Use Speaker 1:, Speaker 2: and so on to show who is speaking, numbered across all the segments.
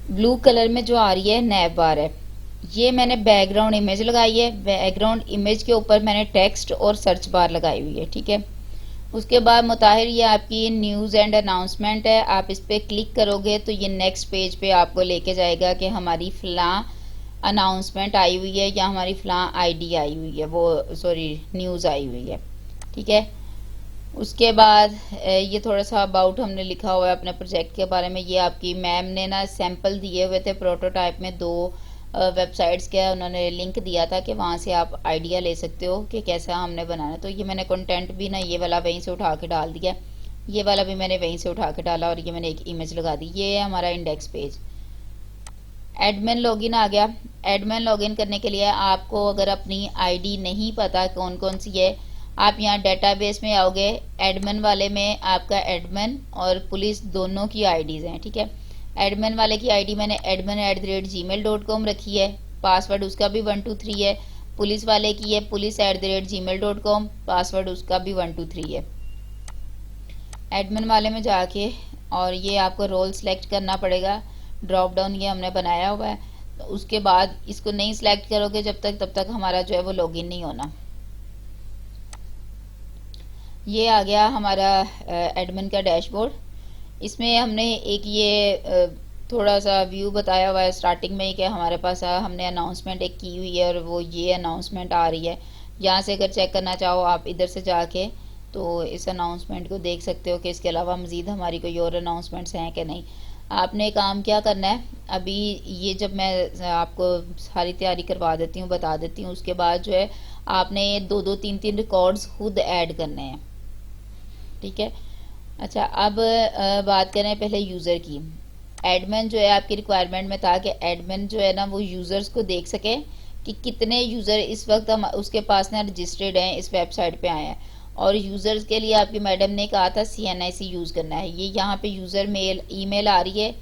Speaker 1: Blue colour में जो आ रही है नैब बार है, ये मैंने बैकग्राउंड इमेज लगाई है। बैकग्राउंड इमेज के ऊपर मैंने टेक्स्ट और सर्च बार लगाई हुई है, ठीक है। उसके बाद मुताहिर ये आपकी न्यूज़ एंड अनाउंसमेंट है, आप इस पर क्लिक करोगे तो ये नेक्स्ट पेज पे आपको लेके जाएगा कि हमारी फ़लाँ अनाउंसमेंट आई हुई है या हमारी फ़लाँ आईडी आई हुई है, वो सॉरी न्यूज़ आई हुई है, ठीक है। उसके बाद ये थोड़ा सा अबाउट हमने लिखा हुआ है अपने प्रोजेक्ट के बारे में। ये आपकी मैम ने ना सैंपल दिए हुए थे प्रोटोटाइप में, दो वेबसाइट्स का उन्होंने लिंक दिया था कि वहाँ से आप आइडिया ले सकते हो कि कैसा हमने बनाना। तो ये मैंने कंटेंट भी ना ये वाला वहीं से उठा के डाल दिया, ये वाला भी मैंने वहीं से उठा के डाला और ये मैंने एक इमेज लगा दी। ये है हमारा इंडेक्स पेज। एडमिन लॉगिन आ गया। एडमिन लॉगिन करने के लिए आपको अगर अपनी आईडी नहीं पता कौन कौन सी है, आप यहाँ डेटाबेस में आओगे। एडमिन वाले में आपका एडमिन और पुलिस दोनों की आईडीज़ हैं, ठीक है। एडमिन वाले की आईडी मैंने admin@gmail.com रखी है, पासवर्ड उसका भी 123 है। पुलिस वाले की है police@gmail.com, पासवर्ड उसका भी 123 है। एडमिन वाले में जाके और ये आपको रोल सेलेक्ट करना पड़ेगा, ड्रॉप डाउन ये हमने बनाया हुआ है। तो उसके बाद इसको नहीं सिलेक्ट करोगे जब तक तब तक हमारा जो है वो लॉगिन नहीं होना। ये आ गया हमारा एडमिन का डैशबोर्ड। इसमें हमने एक ये थोड़ा सा व्यू बताया हुआ है स्टार्टिंग में ही कि हमारे पास हमने अनाउंसमेंट एक की हुई है और वो ये अनाउंसमेंट आ रही है। यहाँ से अगर चेक करना चाहो आप इधर से जाके तो इस अनाउंसमेंट को देख सकते हो कि इसके अलावा मज़ीद हमारी कोई और अनाउंसमेंट्स हैं कि नहीं। आपने काम क्या करना है, अभी ये जब मैं आपको सारी तैयारी करवा देती हूँ बता देती हूँ, उसके बाद जो है आपने दो दो तीन तीन रिकॉर्ड्स खुद ऐड करने हैं, ठीक है। अच्छा, अब बात करें पहले यूज़र की। एडमिन जो है आपकी रिक्वायरमेंट में था कि एडमिन जो है ना वो यूज़र्स को देख सके कि कितने यूज़र इस वक्त हम उसके पास ना रजिस्टर्ड हैं, इस वेबसाइट पे आए हैं। और यूज़र्स के लिए आपकी मैडम ने कहा था CNIC यूज़ करना है। ये यहाँ पे यूज़र मेल ईमेल आ रही है,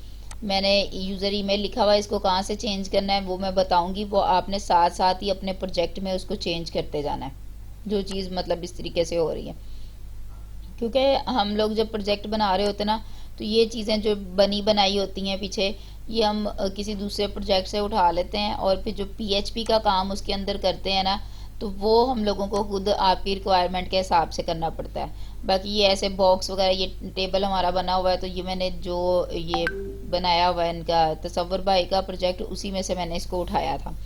Speaker 1: मैंने यूज़र ईमेल लिखा हुआ है, इसको कहाँ से चेंज करना है वो मैं बताऊँगी। वो आपने साथ साथ ही अपने प्रोजेक्ट में उसको चेंज करते जाना है, जो चीज़ मतलब इस तरीके से हो रही है। क्योंकि हम लोग जब प्रोजेक्ट बना रहे होते ना तो ये चीज़ें जो बनी बनाई होती हैं पीछे, ये हम किसी दूसरे प्रोजेक्ट से उठा लेते हैं और फिर जो PHP का काम उसके अंदर करते हैं ना, तो वो हम लोगों को खुद आपकी रिक्वायरमेंट के हिसाब से करना पड़ता है। बाकी ये ऐसे बॉक्स वगैरह, ये टेबल हमारा बना हुआ है तो ये मैंने जो ये बनाया हुआ है इनका तसव्वुर भाई का प्रोजेक्ट, उसी में से मैंने इसको उठाया था।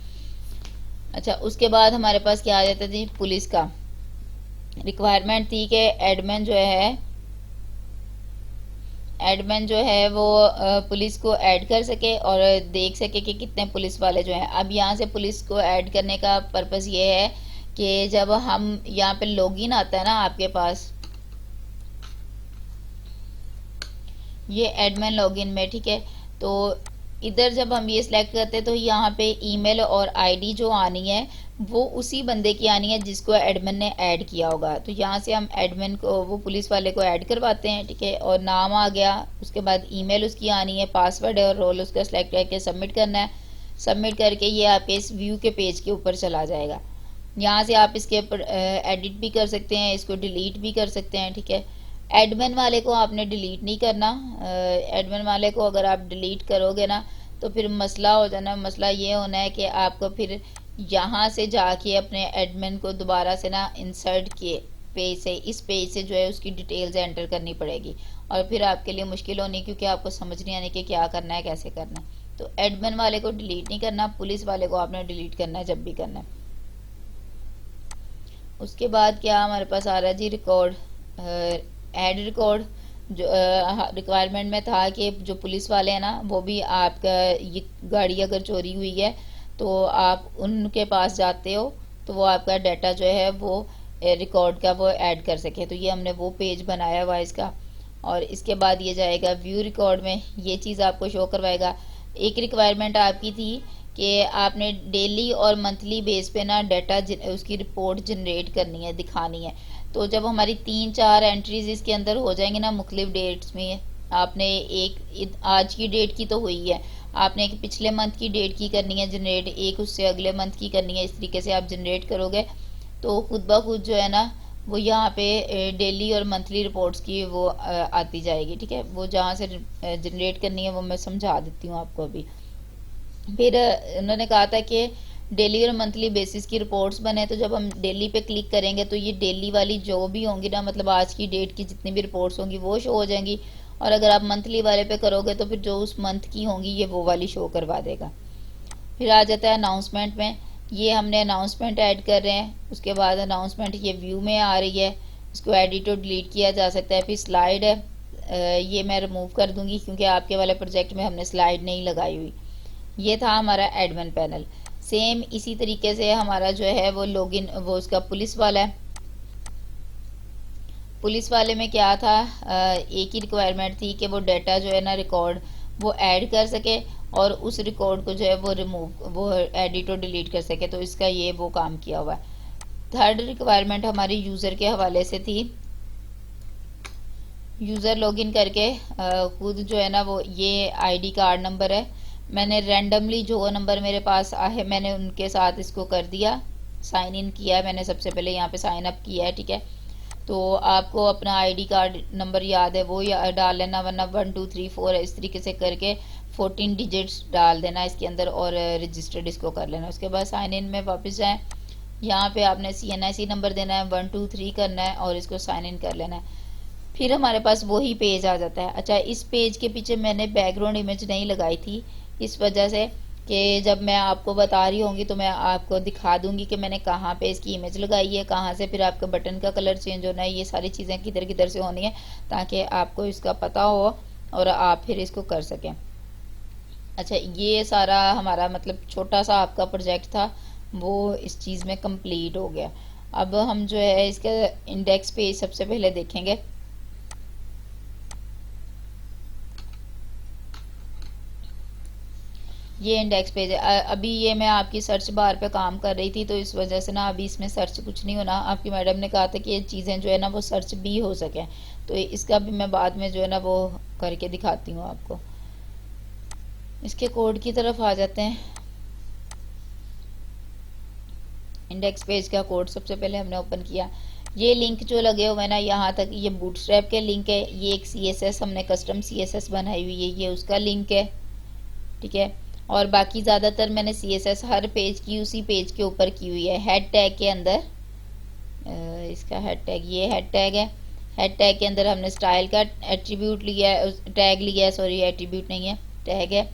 Speaker 1: अच्छा, उसके बाद हमारे पास क्या आ जाता थी, पुलिस का रिक्वायरमेंट थी कि एडमिन जो है वो पुलिस को ऐड कर सके और देख सके कि कितने पुलिस वाले जो हैं। अब यहाँ से पुलिस को ऐड करने का पर्पज़ ये है कि जब हम यहाँ पे लॉगिन आता है ना आपके पास, ये एडमिन लॉगिन में, ठीक है। तो इधर जब हम ये सिलेक्ट करते हैं तो यहाँ पे ईमेल और आईडी जो आनी है वो उसी बंदे की आनी है जिसको एडमिन ने ऐड किया होगा। तो यहाँ से हम एडमिन को, वो पुलिस वाले को ऐड करवाते हैं, ठीक है। और नाम आ गया, उसके बाद ईमेल उसकी आनी है, पासवर्ड है और रोल उसका सेलेक्ट करके सबमिट करना है। सबमिट करके ये आपके इस व्यू के पेज के ऊपर चला जाएगा। यहाँ से आप इसके ऊपर एडिट भी कर सकते हैं, इसको डिलीट भी कर सकते हैं, ठीक है। एडमिन वाले को आपने डिलीट नहीं करना। एडमिन वाले को अगर आप डिलीट करोगे ना तो फिर मसला हो जाना। मसला ये होना है कि आपको फिर यहाँ से जाके अपने एडमिन को दोबारा से ना इंसर्ट के पेज से, इस पेज से जो है उसकी डिटेल्स एंटर करनी पड़ेगी और फिर आपके लिए मुश्किल होनी, क्योंकि आपको समझ नहीं आने कि क्या करना है कैसे करना है। तो एडमिन वाले को डिलीट नहीं करना, पुलिस वाले को आपने डिलीट करना है जब भी करना है। उसके बाद क्या हमारे पास आ रहा है जी, रिकॉर्ड, ऐड रिकॉर्ड। जो रिक्वायरमेंट में था कि जो पुलिस वाले हैं ना वो भी आपका ये गाड़ी अगर चोरी हुई है तो आप उनके पास जाते हो तो वो आपका डाटा जो है वो रिकॉर्ड का वो ऐड कर सके। तो ये हमने वो पेज बनाया हुआ है इसका। और इसके बाद ये जाएगा व्यू रिकॉर्ड में, ये चीज़ आपको शो करवाएगा। एक रिक्वायरमेंट आपकी थी कि आपने डेली और मंथली बेस पे ना डाटा उसकी रिपोर्ट जनरेट करनी है, दिखानी है। तो जब हमारी 3-4 एंट्रीज इसके अंदर हो जाएंगी ना मुख्तलिफ डेट्स में, आपने एक आज की डेट की तो हुई है, आपने एक पिछले मंथ की डेट की करनी है जनरेट, एक उससे अगले मंथ की करनी है। इस तरीके से आप जनरेट करोगे तो खुद ब खुद जो है ना वो यहाँ पे डेली और मंथली रिपोर्ट्स की वो आती जाएगी, ठीक है। वो जहाँ से जनरेट करनी है वो मैं समझा देती हूँ आपको अभी। फिर उन्होंने कहा था कि डेली और मंथली बेसिस की रिपोर्ट्स बने, तो जब हम डेली पे क्लिक करेंगे तो ये डेली वाली जो भी होंगी ना, मतलब आज की डेट की जितनी भी रिपोर्ट्स होंगी वो शो हो जाएंगी, और अगर आप मंथली वाले पे करोगे तो फिर जो उस मंथ की होंगी ये वो वाली शो करवा देगा। फिर आ जाता है अनाउंसमेंट में, ये हमने अनाउंसमेंट ऐड कर रहे हैं। उसके बाद अनाउंसमेंट ये व्यू में आ रही है, इसको एडिट और डिलीट किया जा सकता है। फिर स्लाइड है, ये मैं रिमूव कर दूंगी क्योंकि आपके वाले प्रोजेक्ट में हमने स्लाइड नहीं लगाई हुई। ये था हमारा एडमिन पैनल। सेम इसी तरीके से हमारा जो है वो लॉगिन, वो उसका पुलिस वाला है। पुलिस वाले में क्या था, एक ही रिक्वायरमेंट थी कि वो डाटा जो है ना रिकॉर्ड वो ऐड कर सके और उस रिकॉर्ड को जो है वो रिमूव, वो एडिट और डिलीट कर सके, तो इसका ये वो काम किया हुआ है। थर्ड रिक्वायरमेंट हमारी यूज़र के हवाले से थी। यूज़र लॉगिन करके खुद जो है ना वो ये आईडी कार्ड नंबर है, मैंने रैंडमली जो नंबर मेरे पास है मैंने उनके साथ इसको कर दिया, साइन इन किया है मैंने, सबसे पहले यहाँ पे साइन अप किया है, ठीक है। तो आपको अपना आईडी कार्ड नंबर याद है वो डाल लेना, वरना 1 2 3 4 इस तरीके से करके 14 डिजिट्स डाल देना इसके अंदर और रजिस्टर्ड इसको कर लेना। उसके बाद साइन इन में वापस जाएं, यहाँ पे आपने CNIC नंबर देना है, 1 2 3 करना है और इसको साइन इन कर लेना है। फिर हमारे पास वही पेज आ जाता है। अच्छा, इस पेज के पीछे मैंने बैकग्राउंड इमेज नहीं लगाई थी, इस वजह से कि जब मैं आपको बता रही होंगी तो मैं आपको दिखा दूंगी कि मैंने कहाँ पे इसकी इमेज लगाई है, कहाँ से फिर आपका बटन का कलर चेंज होना है, ये सारी चीज़ें किधर किधर से होनी है, ताकि आपको इसका पता हो और आप फिर इसको कर सकें। अच्छा, ये सारा हमारा मतलब छोटा सा आपका प्रोजेक्ट था वो इस चीज़ में कंप्लीट हो गया। अब हम जो है इसका इंडेक्स पेज सबसे पहले देखेंगे। ये इंडेक्स पेज है। अभी ये मैं आपकी सर्च बार पे काम कर रही थी तो इस वजह से ना अभी इसमें सर्च कुछ नहीं होना। आपकी मैडम ने कहा था कि ये चीज़ें जो है ना वो सर्च भी हो सकें, तो इसका भी मैं बाद में जो है ना वो करके दिखाती हूँ आपको। इसके कोड की तरफ आ जाते हैं। इंडेक्स पेज का कोड सबसे पहले हमने ओपन किया। ये लिंक जो लगे हुए हैं ना यहाँ तक, ये बूटस्ट्रैप के लिंक है। ये एक CSS हमने कस्टम CSS बनाई हुई है, ये उसका लिंक है, ठीक है। और बाकी ज़्यादातर मैंने CSS हर पेज की उसी पेज के ऊपर की हुई है। हेड टैग के अंदर इसका हेड टैग, ये हेड टैग है। हेड टैग के अंदर हमने स्टाइल का एट्रीब्यूट लिया है, टैग लिया है, सॉरी एट्रीब्यूट नहीं है, टैग है।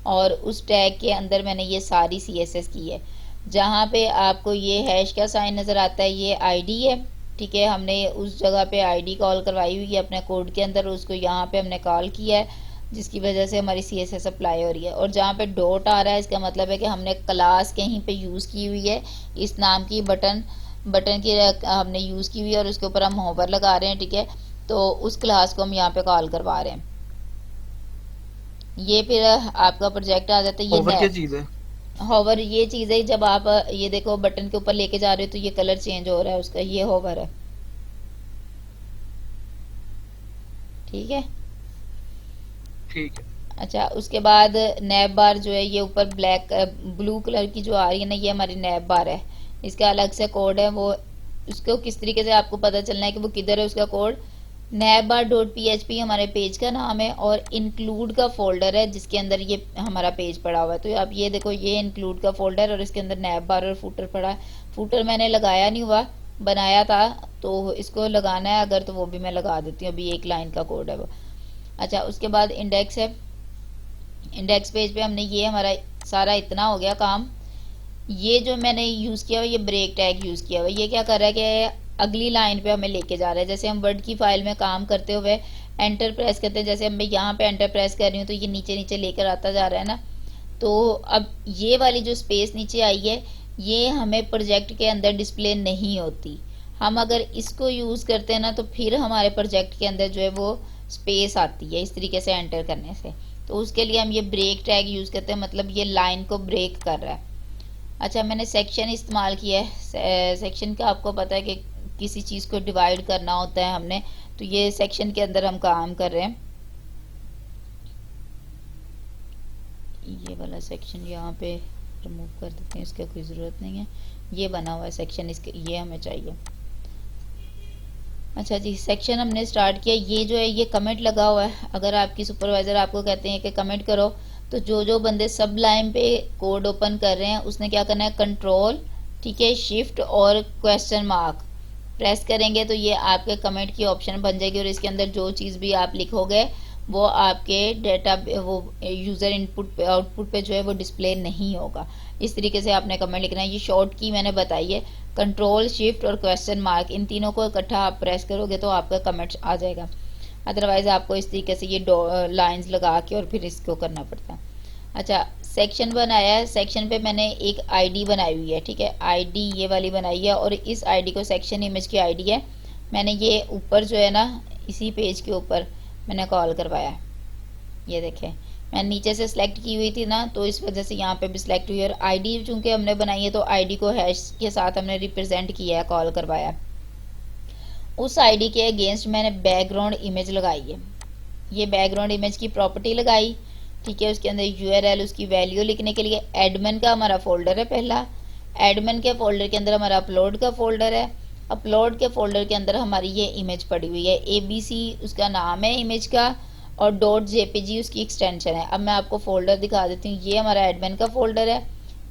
Speaker 1: और उस टैग के अंदर मैंने ये सारी CSS की है। जहाँ पे आपको ये हैश का साइन नज़र आता है ये ID है, ठीक है। हमने उस जगह पे ID कॉल करवाई हुई है अपने कोड के अंदर, उसको यहाँ पे हमने कॉल किया है, जिसकी वजह से हमारी CSS अप्लाई हो रही है। और जहाँ पे डॉट आ रहा है इसका मतलब है कि हमने क्लास कहीं पे यूज़ की हुई है, इस नाम की बटन की हमने यूज़ की हुई है और उसके ऊपर हम होवर लगा रहे हैं, ठीक है। तो उस क्लास को हम यहाँ पे कॉल करवा रहे हैं। ये फिर आपका प्रोजेक्ट आ जाता है। ये
Speaker 2: होवर क्या चीज है?
Speaker 1: होवर ये चीज़ है, जब आप ये देखो बटन के ऊपर लेके जा रहे हो तो ये कलर चेंज हो रहा है उसका, ये होवर है, ठीक है।
Speaker 2: ठीक है।
Speaker 1: अच्छा, उसके बाद नैब बार जो है ये ऊपर ब्लैक ब्लू कलर की जो आ रही है ना, ये हमारी नैब बार है। इसका अलग से कोड है, वो उसको किस तरीके से आपको पता चलना है कि वो किधर है उसका कोड। नैब बार डॉट PHP हमारे पेज का नाम है और इंक्लूड का फोल्डर है जिसके अंदर ये हमारा पेज पड़ा हुआ है। तो आप ये देखो, ये इंक्लूड का फोल्डर और इसके अंदर नैब बार और फूटर पड़ा है। फूटर मैंने लगाया नहीं हुआ, बनाया था, तो इसको लगाना है अगर तो वो भी मैं लगा देती हूँ। अभी एक लाइन का कोड है वो। अच्छा, उसके बाद इंडेक्स है। इंडेक्स पेज पे हमने ये हमारा सारा इतना हो गया काम। ये जो मैंने यूज़ किया हुआ ये ब्रेक टैग यूज़ किया हुआ, ये क्या कर रहा है कि अगली लाइन पे हमें लेके जा रहा है। जैसे हम वर्ड की फाइल में काम करते हुए एंटर प्रेस करते हैं, जैसे हम मैं यहाँ पे एंटर प्रेस कर रही हूँ तो ये नीचे नीचे लेकर आता जा रहा है ना। तो अब ये वाली जो स्पेस नीचे आई है ये हमें प्रोजेक्ट के अंदर डिस्प्ले नहीं होती। हम अगर इसको यूज़ करते हैं ना तो फिर हमारे प्रोजेक्ट के अंदर जो है वो स्पेस आती है इस तरीके से एंटर करने से। तो उसके लिए हम ये ब्रेक टैग यूज़ करते हैं, मतलब ये लाइन को ब्रेक कर रहा है। अच्छा, मैंने सेक्शन इस्तेमाल किया है। सेक्शन का आपको पता है कि किसी चीज़ को डिवाइड करना होता है हमने, तो ये सेक्शन के अंदर हम काम कर रहे हैं। ये वाला सेक्शन यहाँ पे रिमूव कर देते हैं, इसका कोई ज़रूरत नहीं है। ये बना हुआ है सेक्शन, इसके ये हमें चाहिए। अच्छा जी, सेक्शन हमने स्टार्ट किया। ये जो है ये कमेंट लगा हुआ है। अगर आपकी सुपरवाइज़र आपको कहते हैं कि कमेंट करो, तो जो जो बंदे सब लाइन पे कोड ओपन कर रहे हैं उसने क्या करना है, कंट्रोल, ठीक है, शिफ्ट और क्वेश्चन मार्क प्रेस करेंगे तो ये आपके कमेंट की ऑप्शन बन जाएगी और इसके अंदर जो चीज़ भी आप लिखोगे वो आपके डेटा वो यूज़र इनपुट पे आउटपुट पे जो है वो डिस्प्ले नहीं होगा। इस तरीके से आपने कमेंट लिखना है। ये शॉर्ट की मैंने बताई है, कंट्रोल शिफ्ट और क्वेश्चन मार्क, इन तीनों को इकट्ठा आप प्रेस करोगे तो आपका कमेंट आ जाएगा। अदरवाइज आपको इस तरीके से ये लाइंस लगा के और फिर इसको करना पड़ता है। अच्छा, सेक्शन बनाया है। सेक्शन पे मैंने एक आईडी बनाई हुई है, ठीक है, आईडी ये वाली बनाई है और इस आईडी को सेक्शन इमेज की आईडी है। मैंने ये ऊपर जो है ना इसी पेज के ऊपर मैंने कॉल करवाया है। ये देखें, मैं नीचे से सिलेक्ट की हुई थी ना तो इस वजह से यहाँ पे भी सिलेक्ट हुई है। और आईडी चूंकि हमने बनाई है तो आईडी को हैश के साथ हमने रिप्रेजेंट किया है, कॉल करवाया। उस आईडी के अगेंस्ट मैंने बैकग्राउंड इमेज लगाई है। ये बैकग्राउंड इमेज की प्रॉपर्टी लगाई, ठीक है। उसके अंदर यूआरएल, उसकी वैल्यू लिखने के लिए एडमिन का हमारा फोल्डर है पहला। एडमिन के फोल्डर के अंदर हमारा अपलोड का फोल्डर है। अपलोड के फोल्डर के अंदर हमारी ये इमेज पड़ी हुई है, एबीसी उसका नाम है इमेज का और .jpg उसकी एक्सटेंशन है। अब मैं आपको फोल्डर दिखा देती हूँ। ये हमारा एडमिन का फोल्डर है,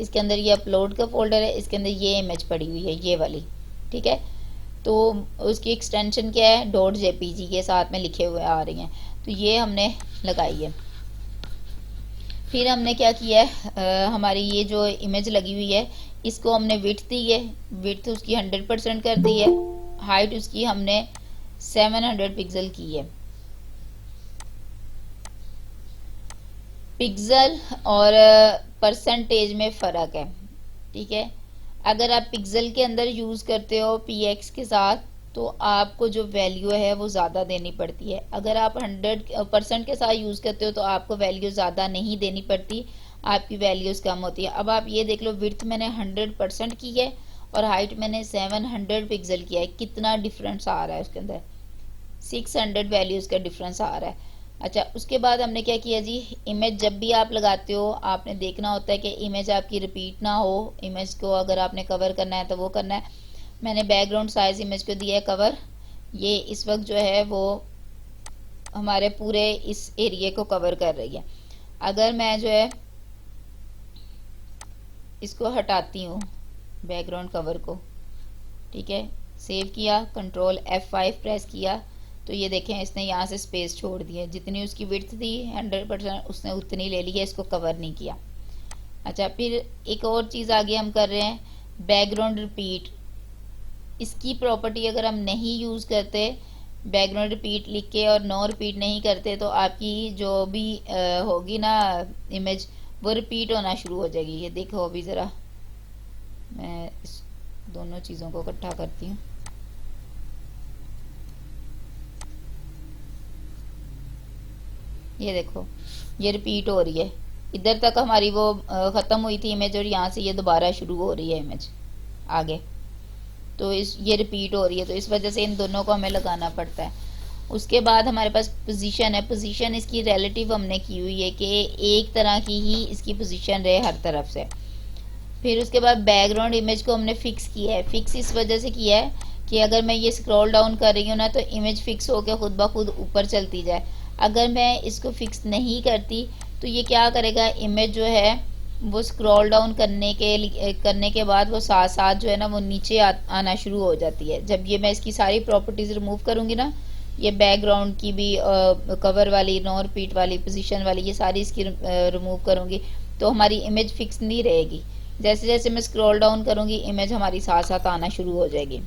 Speaker 1: इसके अंदर ये अपलोड का फोल्डर है, इसके अंदर ये इमेज पड़ी हुई है, ये वाली, ठीक है। तो उसकी एक्सटेंशन क्या है, .jpg के साथ में लिखे हुए आ रही हैं, तो ये हमने लगाई है। फिर हमने क्या किया है, हमारी ये जो इमेज लगी हुई है इसको हमने विड्थ दी है, विड्थ उसकी 100% कर दी है, हाइट उसकी हमने 700 पिक्सल की है। पिक्सल और परसेंटेज में फ़र्क है, ठीक है। अगर आप पिक्सल के अंदर यूज़ करते हो px के साथ तो आपको जो वैल्यू है वो ज़्यादा देनी पड़ती है। अगर आप 100% के साथ यूज़ करते हो तो आपको वैल्यू ज़्यादा नहीं देनी पड़ती, आपकी वैल्यूज़ कम होती है। अब आप ये देख लो, विड्थ मैंने 100% की है और हाइट मैंने 700 पिक्सल किया है। कितना डिफरेंस आ रहा है उसके अंदर, 600 वैल्यूज़ का डिफरेंस आ रहा है। अच्छा, उसके बाद हमने क्या किया जी, इमेज जब भी आप लगाते हो आपने देखना होता है कि इमेज आपकी रिपीट ना हो। इमेज को अगर आपने कवर करना है तो वो करना है। मैंने बैकग्राउंड साइज इमेज को दिया है कवर। ये इस वक्त जो है वो हमारे पूरे इस एरिया को कवर कर रही है। अगर मैं जो है इसको हटाती हूँ बैकग्राउंड कवर को, ठीक है, सेव किया, कंट्रोल F5 प्रेस किया तो ये देखें इसने यहाँ से स्पेस छोड़ दी है। जितनी उसकी विड्थ थी 100% उसने उतनी ले ली है, इसको कवर नहीं किया। अच्छा, फिर एक और चीज़ आगे हम कर रहे हैं, बैकग्राउंड रिपीट। इसकी प्रॉपर्टी अगर हम नहीं यूज़ करते, बैकग्राउंड रिपीट लिख के और नो रिपीट नहीं करते तो आपकी जो भी होगी ना इमेज वो रिपीट होना शुरू हो जाएगी। ये देखो, अभी ज़रा मैं इस दोनों चीज़ों को इकट्ठा करती हूँ। ये देखो, ये रिपीट हो रही है। इधर तक हमारी वो ख़त्म हुई थी इमेज और यहाँ से ये दोबारा शुरू हो रही है इमेज आगे, तो ये रिपीट हो रही है। तो इस वजह से इन दोनों को हमें लगाना पड़ता है। उसके बाद हमारे पास पोजीशन है। पोजीशन इसकी रिलेटिव हमने की हुई है कि एक तरह की ही इसकी पोजीशन रहे हर तरफ से। फिर उसके बाद बैकग्राउंड इमेज को हमने फिक्स किया है। फिक्स इस वजह से किया है कि अगर मैं ये स्क्रॉल डाउन कर रही हूँ ना तो इमेज फिक्स होकर खुद ब खुद ऊपर चलती जाए। अगर मैं इसको फिक्स नहीं करती तो ये क्या करेगा, इमेज जो है वो स्क्रॉल डाउन करने के बाद वो साथ साथ जो है ना वो नीचे आना शुरू हो जाती है। जब ये मैं इसकी सारी प्रॉपर्टीज रिमूव करूँगी ना, ये बैकग्राउंड की भी कवर वाली, नो रिपीट वाली, पोजीशन वाली, ये सारी इसकी रिमूव करूँगी तो हमारी इमेज फिक्स नहीं रहेगी। जैसे जैसे मैं स्क्रॉल डाउन करूँगी इमेज हमारी साथ साथ आना शुरू हो जाएगी।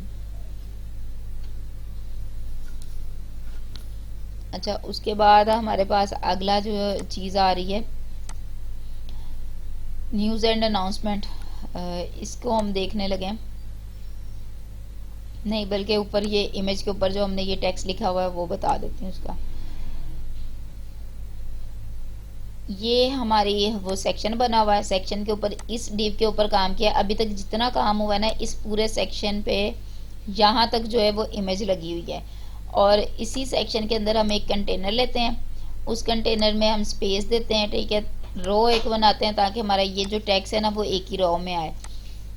Speaker 1: अच्छा, उसके बाद हमारे पास अगला जो चीज़ आ रही है, न्यूज़ एंड अनाउंसमेंट। इसको हम देखने लगे, नहीं बल्कि ऊपर ये इमेज के ऊपर जो हमने ये टेक्स्ट लिखा हुआ है वो बता देती हूँ उसका। ये हमारी वो सेक्शन बना हुआ है, सेक्शन के ऊपर इस डिव के ऊपर काम किया। अभी तक जितना काम हुआ है ना इस पूरे सेक्शन पे यहाँ तक जो है वो इमेज लगी हुई है। और इसी सेक्शन के अंदर हम एक कंटेनर लेते हैं, उस कंटेनर में हम स्पेस देते हैं, ठीक है, रो एक बनाते हैं ताकि हमारा ये जो टेक्स्ट है ना वो एक ही रो में आए।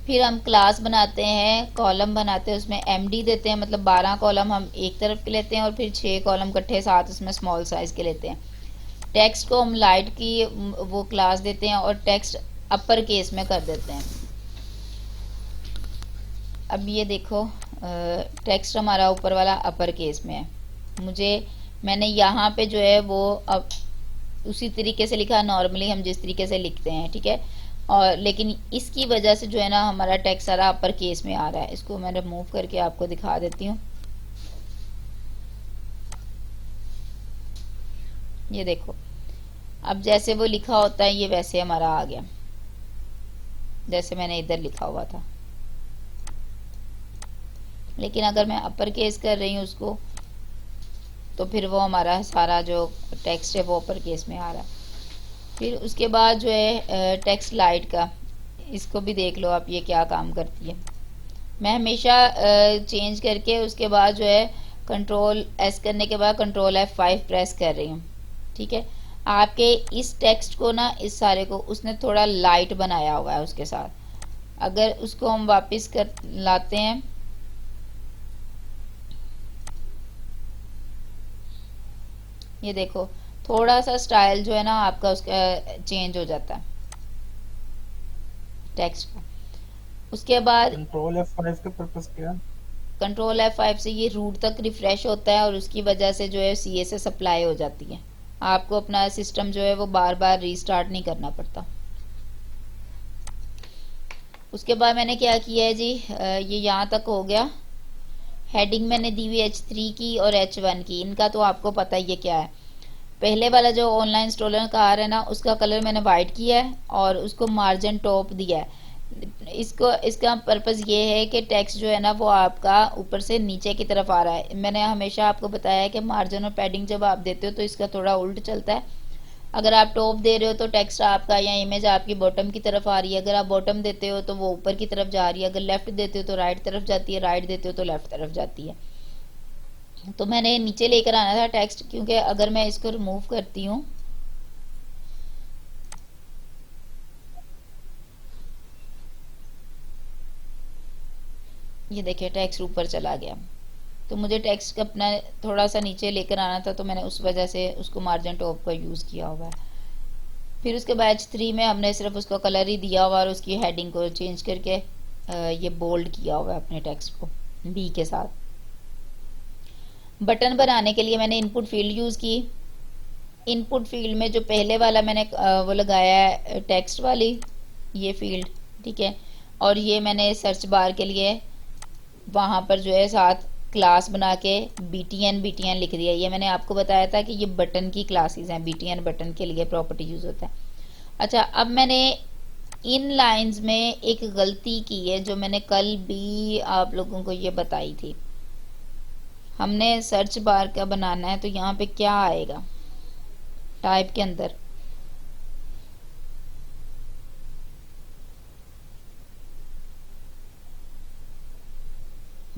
Speaker 1: फिर हम क्लास बनाते हैं, कॉलम बनाते हैं, उसमें एमडी देते हैं, मतलब 12 कॉलम हम एक तरफ के लेते हैं और फिर 6 कॉलम इकट्ठे साथ उसमें स्मॉल साइज के लेते हैं। टेक्स्ट को हम लाइट की वो क्लास देते हैं और टेक्स्ट अपर केस में कर देते हैं। अब ये देखो टेक्स्ट हमारा ऊपर वाला अपर केस में है। मैंने यहाँ पे जो है वो अब उसी तरीके से लिखा, नॉर्मली हम जिस तरीके से लिखते हैं, ठीक है। और लेकिन इसकी वजह से जो है ना हमारा टेक्स्ट सारा अपर केस में आ रहा है। इसको मैं रिमूव करके आपको दिखा देती हूँ। ये देखो, अब जैसे वो लिखा होता है ये वैसे हमारा आ गया, जैसे मैंने इधर लिखा हुआ था। लेकिन अगर मैं अपर केस कर रही हूँ उसको, तो फिर वो हमारा सारा जो टेक्स्ट है वो अपर केस में आ रहा है। फिर उसके बाद जो है टेक्स्ट लाइट का, इसको भी देख लो आप, ये क्या काम करती है। मैं हमेशा चेंज करके उसके बाद जो है कंट्रोल एस करने के बाद कंट्रोल F5 प्रेस कर रही हूँ, ठीक है। आपके इस टेक्स्ट को ना, इस सारे को उसने थोड़ा लाइट बनाया हुआ है उसके साथ। अगर उसको हम वापस कर लाते हैं, ये देखो थोड़ा सा स्टाइल जो है ना आपका उसका चेंज हो जाता है टेक्स्ट का। उसके बाद
Speaker 3: कंट्रोल F5 का पर्पस क्या है?
Speaker 1: कंट्रोल F5 से ये रूट तक रिफ्रेश होता है और उसकी वजह से जो है CSS अप्लाई हो जाती है। आपको अपना सिस्टम जो है वो बार बार रीस्टार्ट नहीं करना पड़ता। उसके बाद मैंने क्या किया है जी, ये यहाँ तक हो गया। हेडिंग मैंने दी हुई H3 की और H1 की। इनका तो आपको पता ही है क्या है। पहले वाला जो ऑनलाइन स्टॉलर का आ रहा है ना, उसका कलर मैंने वाइट किया है और उसको मार्जिन टॉप दिया है। इसका पर्पस ये है कि टेक्स्ट जो है ना वो आपका ऊपर से नीचे की तरफ आ रहा है। मैंने हमेशा आपको बताया है कि मार्जिन और पैडिंग जब आप देते हो तो इसका थोड़ा उल्ट चलता है। अगर आप टॉप दे रहे हो तो टेक्स्ट आपका या इमेज आपकी बॉटम की तरफ आ रही है। अगर आप बॉटम देते हो तो वो ऊपर की तरफ जा रही है। अगर लेफ्ट देते हो तो राइट तरफ जाती है, राइट देते हो तो लेफ्ट तरफ जाती है। तो मैंने नीचे लेकर आना था टेक्स्ट, क्योंकि अगर मैं इसको रिमूव करती हूँ, ये देखिए टेक्स्ट ऊपर चला गया। तो मुझे टेक्स्ट अपना थोड़ा सा नीचे लेकर आना था, तो मैंने उस वजह से उसको मार्जिन टॉप का यूज़ किया हुआ है। फिर उसके बाद H3 में हमने सिर्फ उसका कलर ही दिया हुआ और उसकी हेडिंग को चेंज करके ये बोल्ड किया हुआ है अपने टेक्स्ट को B के साथ। बटन बनाने के लिए मैंने इनपुट फील्ड यूज़ की। इनपुट फील्ड में जो पहले वाला मैंने वो लगाया है टेक्स्ट वाली ये फील्ड, ठीक है। और ये मैंने सर्च बार के लिए वहाँ पर जो है साथ क्लास बना के BTN लिख दिया। ये मैंने आपको बताया था कि ये बटन की क्लासेस हैं, BTN बटन के लिए प्रॉपर्टी यूज़ होता है। अच्छा, अब मैंने इन लाइंस में एक गलती की है जो मैंने कल भी आप लोगों को ये बताई थी। हमने सर्च बार का बनाना है, तो यहाँ पे क्या आएगा टाइप के अंदर,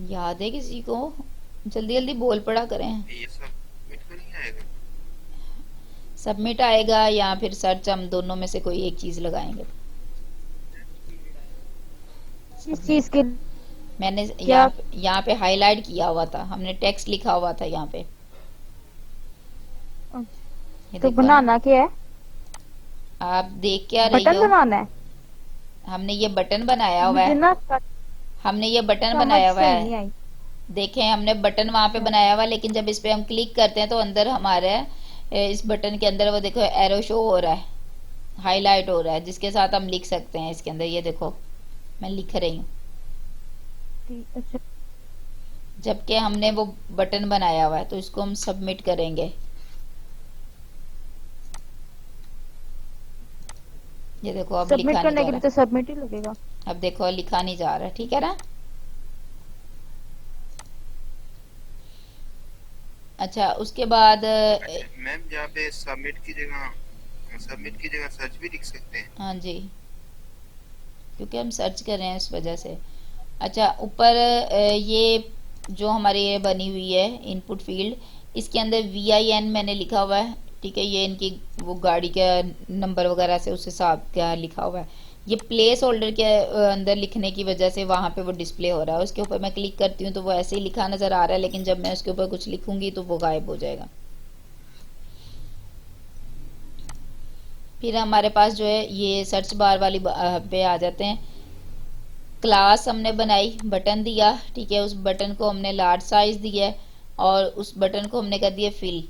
Speaker 1: याद है किसी को? जल्दी जल्दी बोल पड़ा करें।
Speaker 2: ये सबमिट का नहीं आएगा?
Speaker 1: सबमिट आएगा या फिर सर्च, हम दोनों में से कोई एक चीज लगाएंगे।
Speaker 4: इस चीज के
Speaker 1: मैंने
Speaker 4: क्या?
Speaker 1: यहाँ पे हाईलाइट किया हुआ था, हमने टेक्स्ट लिखा हुआ था यहाँ पे। ये
Speaker 4: तो
Speaker 1: देखो
Speaker 4: बनाना क्या है?
Speaker 1: आप देख क्या रही
Speaker 4: बटन
Speaker 1: हो?
Speaker 4: बनाना है?
Speaker 1: हमने ये बटन बनाया हुआ
Speaker 4: मुझे
Speaker 1: है।
Speaker 4: ना
Speaker 1: हमने ये बटन
Speaker 4: समझ
Speaker 1: बनाया हुआ
Speaker 4: सही नहीं
Speaker 1: है।
Speaker 4: आई।
Speaker 1: देखें हमने बटन वहां पे बनाया हुआ है, लेकिन जब इस पे हम क्लिक करते हैं तो अंदर हमारे इस बटन के अंदर वो देखो एरो शो हो रहा है, हाईलाइट हो रहा है, जिसके साथ हम लिख सकते हैं इसके अंदर। ये देखो मैं लिख रही हूँ,
Speaker 4: अच्छा,
Speaker 1: जबकि हमने वो बटन बनाया हुआ है। तो इसको हम सबमिट करेंगे। ये देखो अब
Speaker 4: सबमिट
Speaker 1: लिखा नहीं
Speaker 4: करने
Speaker 1: जा
Speaker 4: के लिए
Speaker 1: रहा।
Speaker 4: तो सबमिट ही लगेगा।
Speaker 1: अब देखो लिखा नहीं जा रहा, ठीक है ना। अच्छा, उसके बाद
Speaker 2: मैम यहाँ पे सबमिट की जगह सर्च भी लिख सकते हैं?
Speaker 1: हाँ जी, क्योंकि हम सर्च कर रहे हैं इस वजह से। अच्छा, ऊपर ये जो हमारी ये बनी हुई है इनपुट फील्ड, इसके अंदर VIN मैंने लिखा हुआ है, ठीक है। ये इनकी वो गाड़ी का नंबर वगैरह से उस हिसाब का लिखा हुआ है। ये प्लेस होल्डर के अंदर लिखने की वजह से वहाँ पे वो डिस्प्ले हो रहा है। उसके ऊपर मैं क्लिक करती हूँ तो वो ऐसे ही लिखा नज़र आ रहा है, लेकिन जब मैं उसके ऊपर कुछ लिखूंगी तो वो गायब हो जाएगा। फिर हमारे पास जो है ये सर्च बार वाली पे आ जाते हैं। क्लास हमने बनाई, बटन दिया, ठीक है, उस बटन को हमने लार्ज साइज दिया है और उस बटन को हमने कर दिया फिल,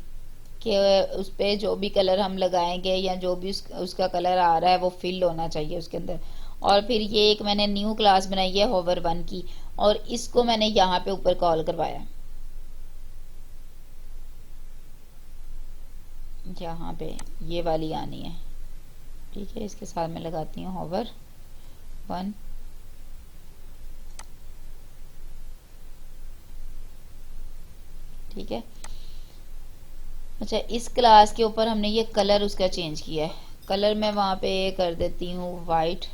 Speaker 1: कि उस पे जो भी कलर हम लगाएंगे या जो भी उसका कलर आ रहा है वो फिल होना चाहिए उसके अंदर। और फिर ये एक मैंने न्यू क्लास बनाई है होवर 1 की, और इसको मैंने यहाँ पे ऊपर कॉल करवाया, यहाँ पे ये वाली आनी है, ठीक है। इसके साथ मैं लगाती हूँ होवर 1, ठीक है। अच्छा, इस क्लास के ऊपर हमने ये कलर उसका चेंज किया है। कलर मैं वहां पे कर देती हूँ वाइट,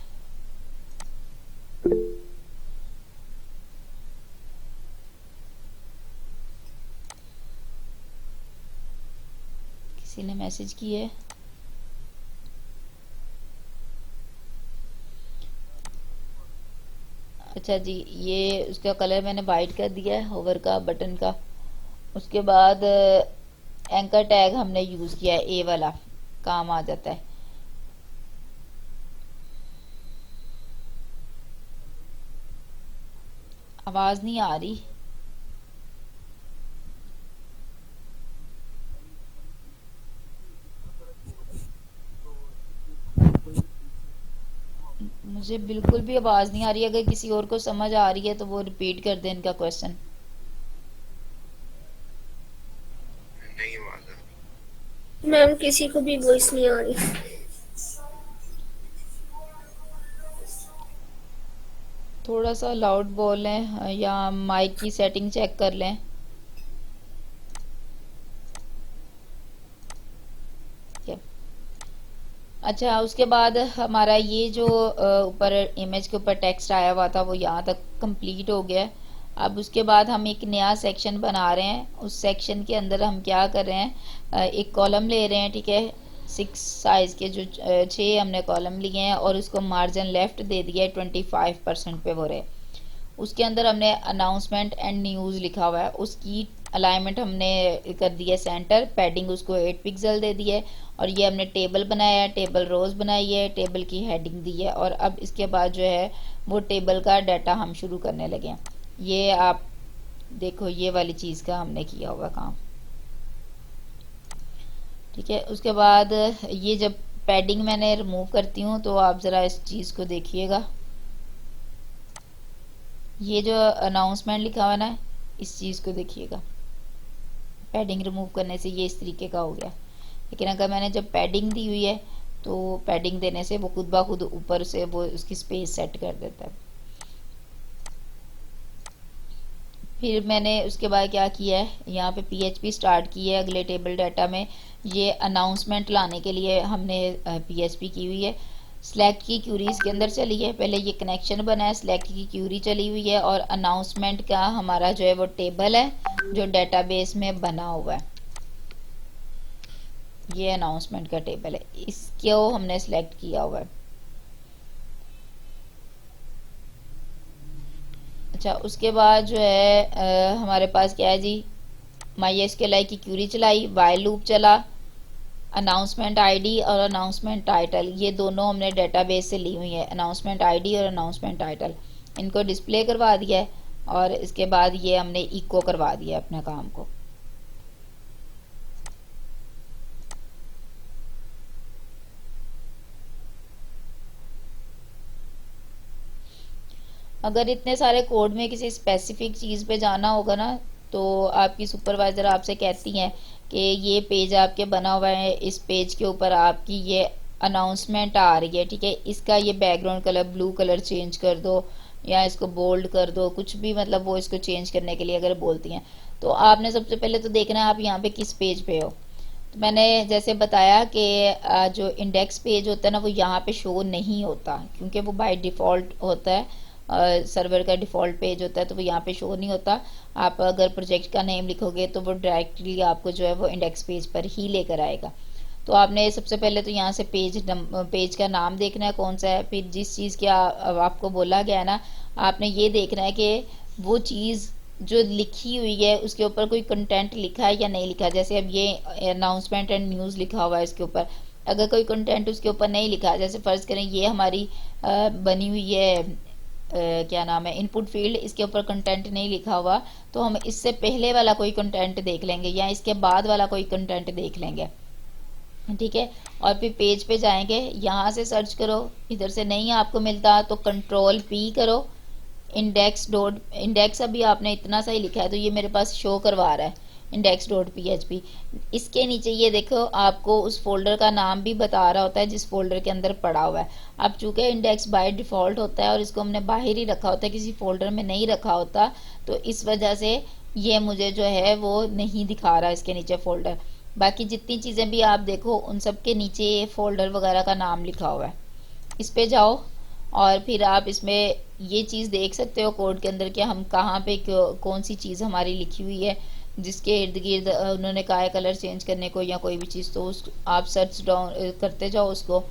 Speaker 1: किसी ने मैसेज किया है। अच्छा जी, ये उसका कलर मैंने वाइट कर दिया है होवर का, बटन का। उसके बाद एंकर टैग हमने यूज किया है, ए वाला काम आ जाता है। आवाज नहीं आ रही। मुझे बिल्कुल भी आवाज नहीं आ रही। अगर किसी और को समझ आ रही है तो वो रिपीट कर दे इनका क्वेश्चन।
Speaker 2: नहीं आवाज आ रही।
Speaker 5: मैम किसी को भी वॉइस नहीं आ रही।
Speaker 1: थोड़ा सा लाउड बोलें या माइक की सेटिंग चेक कर लें। अच्छा, उसके बाद हमारा ये जो ऊपर इमेज के ऊपर टेक्स्ट आया हुआ था वो यहाँ तक कंप्लीट हो गया है। अब उसके बाद हम एक नया सेक्शन बना रहे हैं। उस सेक्शन के अंदर हम क्या कर रहे हैं, एक कॉलम ले रहे हैं, ठीक है, 6 साइज के जो 6 हमने कॉलम लिए हैं और उसको मार्जिन लेफ्ट दे दिया है 25% पे वो रहे। उसके अंदर हमने अनाउंसमेंट एंड न्यूज़ लिखा हुआ है, उसकी अलाइनमेंट हमने कर दी है सेंटर, पैडिंग उसको 8 पिक्सल दे दी है। और ये हमने टेबल बनाया है, टेबल रोज बनाई है, टेबल की हेडिंग दी है। और अब इसके बाद जो है वो टेबल का डाटा हम शुरू करने लगे हैं। ये आप देखो, ये वाली चीज़ का हमने किया हुआ काम, ठीक है। उसके बाद ये जब पैडिंग मैंने रिमूव करती हूँ तो आप ज़रा इस चीज़ को देखिएगा। ये जो अनाउंसमेंट लिखा हुआ है ना, इस चीज़ को देखिएगा। पैडिंग रिमूव करने से ये इस तरीके का हो गया। लेकिन अगर मैंने जब पैडिंग दी हुई है तो पैडिंग देने से वो खुद ब खुद ऊपर से वो उसकी स्पेस सेट कर देता है। फिर मैंने उसके बाद क्या किया है, यहाँ पे PHP स्टार्ट की है अगले टेबल डाटा में। ये अनाउंसमेंट लाने के लिए हमने PHP की हुई है। सिलेक्ट की क्यूरी इसके अंदर चली है, पहले ये कनेक्शन बना है, सिलेक्ट की क्यूरी चली हुई है और अनाउंसमेंट का हमारा जो है वो टेबल है जो डेटाबेस में बना हुआ है। ये अनाउंसमेंट का टेबल है, इसको हमने सिलेक्ट किया हुआ है। अच्छा, उसके बाद जो है हमारे पास क्या है जी, MySQL की क्यूरी चलाई, व्हाइल लूप चला, अनाउंसमेंट आईडी और अनाउंसमेंट टाइटल, ये दोनों हमने डेटाबेस से ली हुई है। अनाउंसमेंट आईडी और अनाउंसमेंट टाइटल इनको डिस्प्ले करवा दिया है और इसके बाद ये हमने इको करवा दिया अपने काम को। अगर इतने सारे कोड में किसी स्पेसिफिक चीज़ पे जाना होगा ना, तो आपकी सुपरवाइज़र आपसे कहती हैं कि ये पेज आपके बना हुआ है, इस पेज के ऊपर आपकी ये अनाउंसमेंट आ रही है, ठीक है, इसका ये background colour blue colour change कर दो या इसको बोल्ड कर दो, कुछ भी, मतलब वो इसको चेंज करने के लिए अगर बोलती हैं तो आपने सबसे पहले तो देखना है आप यहाँ पे किस पेज पे हो। तो मैंने जैसे बताया कि जो इंडेक्स पेज होता है ना वो यहाँ पे शो नहीं होता, क्योंकि वो बाय डिफ़ॉल्ट होता है, सर्वर का डिफ़ॉल्ट पेज होता है, तो वो यहाँ पे शो नहीं होता। आप अगर प्रोजेक्ट का नेम लिखोगे तो वो डायरेक्टली आपको जो है वो इंडेक्स पेज पर ही लेकर आएगा। तो आपने सबसे पहले तो यहाँ से पेज का नाम देखना है कौन सा है, फिर जिस चीज़ की आपको बोला गया है ना, आपने ये देखना है कि वो चीज़ जो लिखी हुई है उसके ऊपर कोई कंटेंट लिखा है या नहीं लिखा है। जैसे अब ये अनाउंसमेंट एंड न्यूज़ लिखा हुआ है इसके ऊपर, अगर कोई कंटेंट उसके ऊपर नहीं लिखा है, जैसे फ़र्ज़ करें ये हमारी बनी हुई है क्या नाम है इनपुट फील्ड, इसके ऊपर कंटेंट नहीं लिखा हुआ, तो हम इससे पहले वाला कोई कंटेंट देख लेंगे या इसके बाद वाला कोई कंटेंट देख लेंगे, ठीक है। और फिर पेज पे जाएंगे, यहाँ से सर्च करो, इधर से नहीं आपको मिलता तो Ctrl+P करो, इंडेक्स अभी आपने इतना सा ही लिखा है तो ये मेरे पास शो करवा रहा है index.php। इसके नीचे ये देखो आपको उस फोल्डर का नाम भी बता रहा होता है जिस फोल्डर के अंदर पड़ा हुआ है। अब चूंकि इंडेक्स बाय डिफ़ॉल्ट होता है और इसको हमने बाहर ही रखा होता है, किसी फोल्डर में नहीं रखा होता, तो इस वजह से ये मुझे जो है वो नहीं दिखा रहा इसके नीचे फोल्डर। बाकी जितनी चीज़ें भी आप देखो उन सब के नीचे फोल्डर वगैरह का नाम लिखा हुआ है। इस पे जाओ और फिर आप इसमें ये चीज़ देख सकते हो कोड के अंदर कि हम कहाँ पे कौन सी चीज़ हमारी लिखी हुई है, जिसके इर्द गिर्द उन्होंने कहा है कलर चेंज करने को या कोई भी चीज़, तो उस आप सर्च डाउन करते जाओ उसको।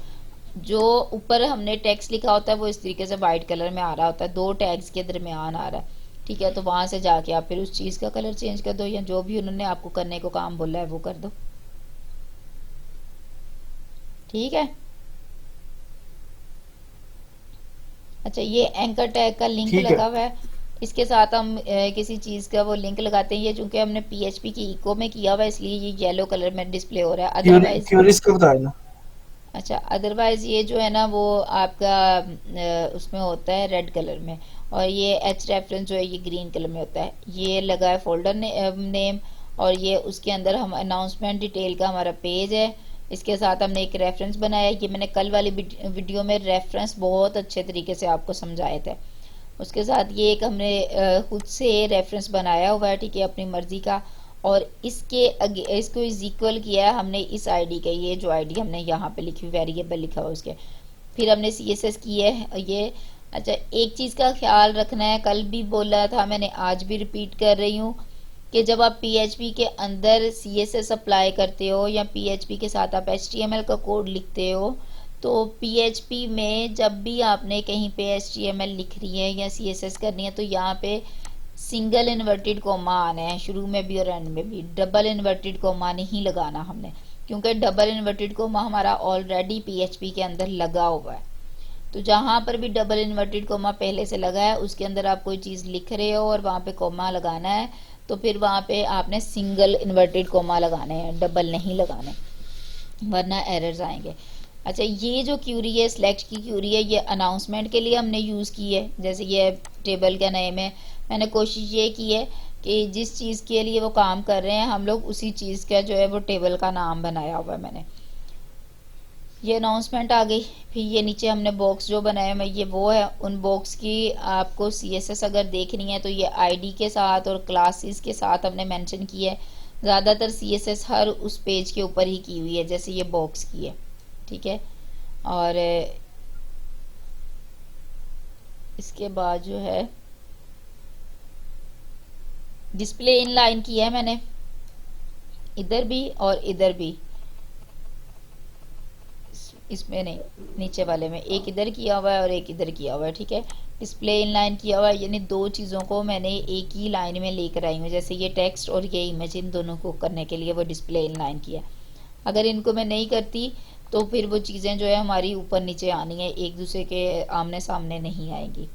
Speaker 1: जो ऊपर हमने टेक्स्ट लिखा होता है वो इस तरीके से वाइट कलर में आ रहा होता है, दो टैग्स के दरमियान आ रहा है, ठीक है। तो वहाँ से जाके आप फिर उस चीज़ का कलर चेंज कर दो या जो भी उन्होंने आपको करने को काम बोला है वो कर दो, ठीक है। अच्छा, ये एंकर टैग का लिंक
Speaker 3: ठीक है।
Speaker 1: लगा हुआ है, इसके साथ हम किसी चीज़ का वो लिंक लगाते हैं। ये चूंकि हमने PHP की इको में किया हुआ है इसलिए ये येलो कलर में डिस्प्ले हो रहा है, अदरवाइज
Speaker 3: क्यूरीज का बताया ना।
Speaker 1: अच्छा, अदरवाइज ये जो है ना वो आपका उसमें होता है रेड कलर में, और ये एच रेफरेंस जो है ये ग्रीन कलर में होता है। ये लगा है फोल्डर नेम, और ये उसके अंदर हम अनाउंसमेंट डिटेल का हमारा पेज है, इसके साथ हमने एक रेफरेंस बनाया है। ये मैंने कल वाली वीडियो में रेफरेंस बहुत अच्छे तरीके से आपको समझाए थे। उसके साथ ये एक हमने खुद से रेफरेंस बनाया हुआ है, ठीक है, अपनी मर्जी का, और इसको इज इक्वल किया है हमने इस आईडी का, ये जो आईडी हमने यहाँ पे लिखी हुई वेरिएबल लिखा हुआ उसके, फिर हमने CSS की है ये। अच्छा, एक चीज़ का ख्याल रखना है, कल भी बोला था मैंने, आज भी रिपीट कर रही हूँ कि जब आप PHP के अंदर CSS अप्लाई करते हो या PHP के साथ आप HTML का कोड लिखते हो, तो PHP में जब भी आपने कहीं पे HTML लिख रही है या CSS करनी है तो यहाँ पे सिंगल इन्वर्टेड कोमा आना है, शुरू में भी और एंड में भी। डबल इन्वर्टेड कोमा नहीं लगाना हमने, क्योंकि डबल इन्वर्टेड कोमा हमारा ऑलरेडी PHP के अंदर लगा हुआ है। तो जहाँ पर भी डबल इन्वर्टेड कोमा पहले से लगा है उसके अंदर आप कोई चीज़ लिख रहे हो और वहाँ पे कोमा लगाना है, तो फिर वहाँ पे आपने सिंगल इन्वर्टेड कोमा लगाने हैं, डबल नहीं लगाने, वरना एरर्स आएंगे। अच्छा, ये जो क्यूरी है सिलेक्ट की क्यूरी है, ये अनाउंसमेंट के लिए हमने यूज़ की है। जैसे ये टेबल का नेम है, मैंने कोशिश ये की है कि जिस चीज़ के लिए वो काम कर रहे हैं हम लोग उसी चीज़ का जो है वो टेबल का नाम बनाया हुआ है मैंने। ये अनाउंसमेंट आ गई, फिर ये नीचे हमने बॉक्स जो बनाया है ये वो है। उन बॉक्स की आपको CSS अगर देखनी है तो ये ID के साथ और क्लासेस के साथ हमने मेंशन की है। ज़्यादातर CSS हर उस पेज के ऊपर ही की हुई है जैसे ये बॉक्स की है, ठीक है। और इसके बाद जो है डिस्प्ले इन लाइन की है मैंने, इधर भी और इधर भी, इसमें नहीं, नीचे वाले में एक इधर किया हुआ है और एक इधर किया हुआ है, ठीक है। डिस्प्ले इन लाइन किया हुआ है, यानी दो चीज़ों को मैंने एक ही लाइन में लेकर आई हूँ, जैसे ये टेक्स्ट और ये इमेज, इन दोनों को करने के लिए वो डिस्प्ले इन लाइन किया। अगर इनको मैं नहीं करती तो फिर वो चीज़ें जो है हमारी ऊपर नीचे आनी है, एक दूसरे के आमने सामने नहीं आएंगी।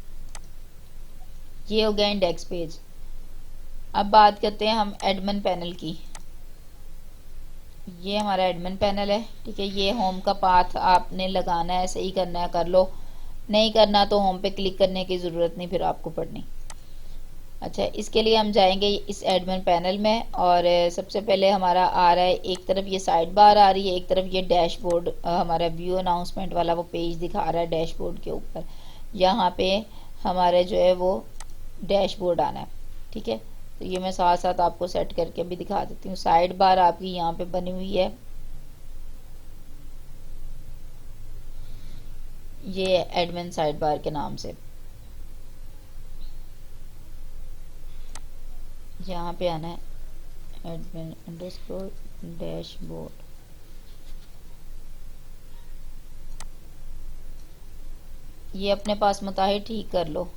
Speaker 1: ये हो गया इंडेक्स पेज। अब बात करते हैं हम एडमिन पैनल की। ये हमारा एडमिन पैनल है, ठीक है। ये होम का पाथ आपने लगाना है, सही करना है कर लो, नहीं करना तो होम पे क्लिक करने की ज़रूरत नहीं फिर आपको पढ़नी। अच्छा, इसके लिए हम जाएंगे इस एडमिन पैनल में, और सबसे पहले हमारा आ रहा है, एक तरफ ये साइड बार आ रही है, एक तरफ ये डैशबोर्ड हमारा व्यू अनाउंसमेंट वाला वो पेज दिखा रहा है डैशबोर्ड के ऊपर। यहाँ पे हमारे जो है वो डैशबोर्ड आना है, ठीक है। तो ये मैं साथ साथ आपको सेट करके भी दिखा देती हूँ। साइड बार आपकी यहाँ पे बनी हुई है, ये एडमिन साइड बार के नाम से। यहाँ पे आना है एडमिन अंडरस्कोर डैशबोर्ड, ये अपने पास मुताहिर ठीक कर लो।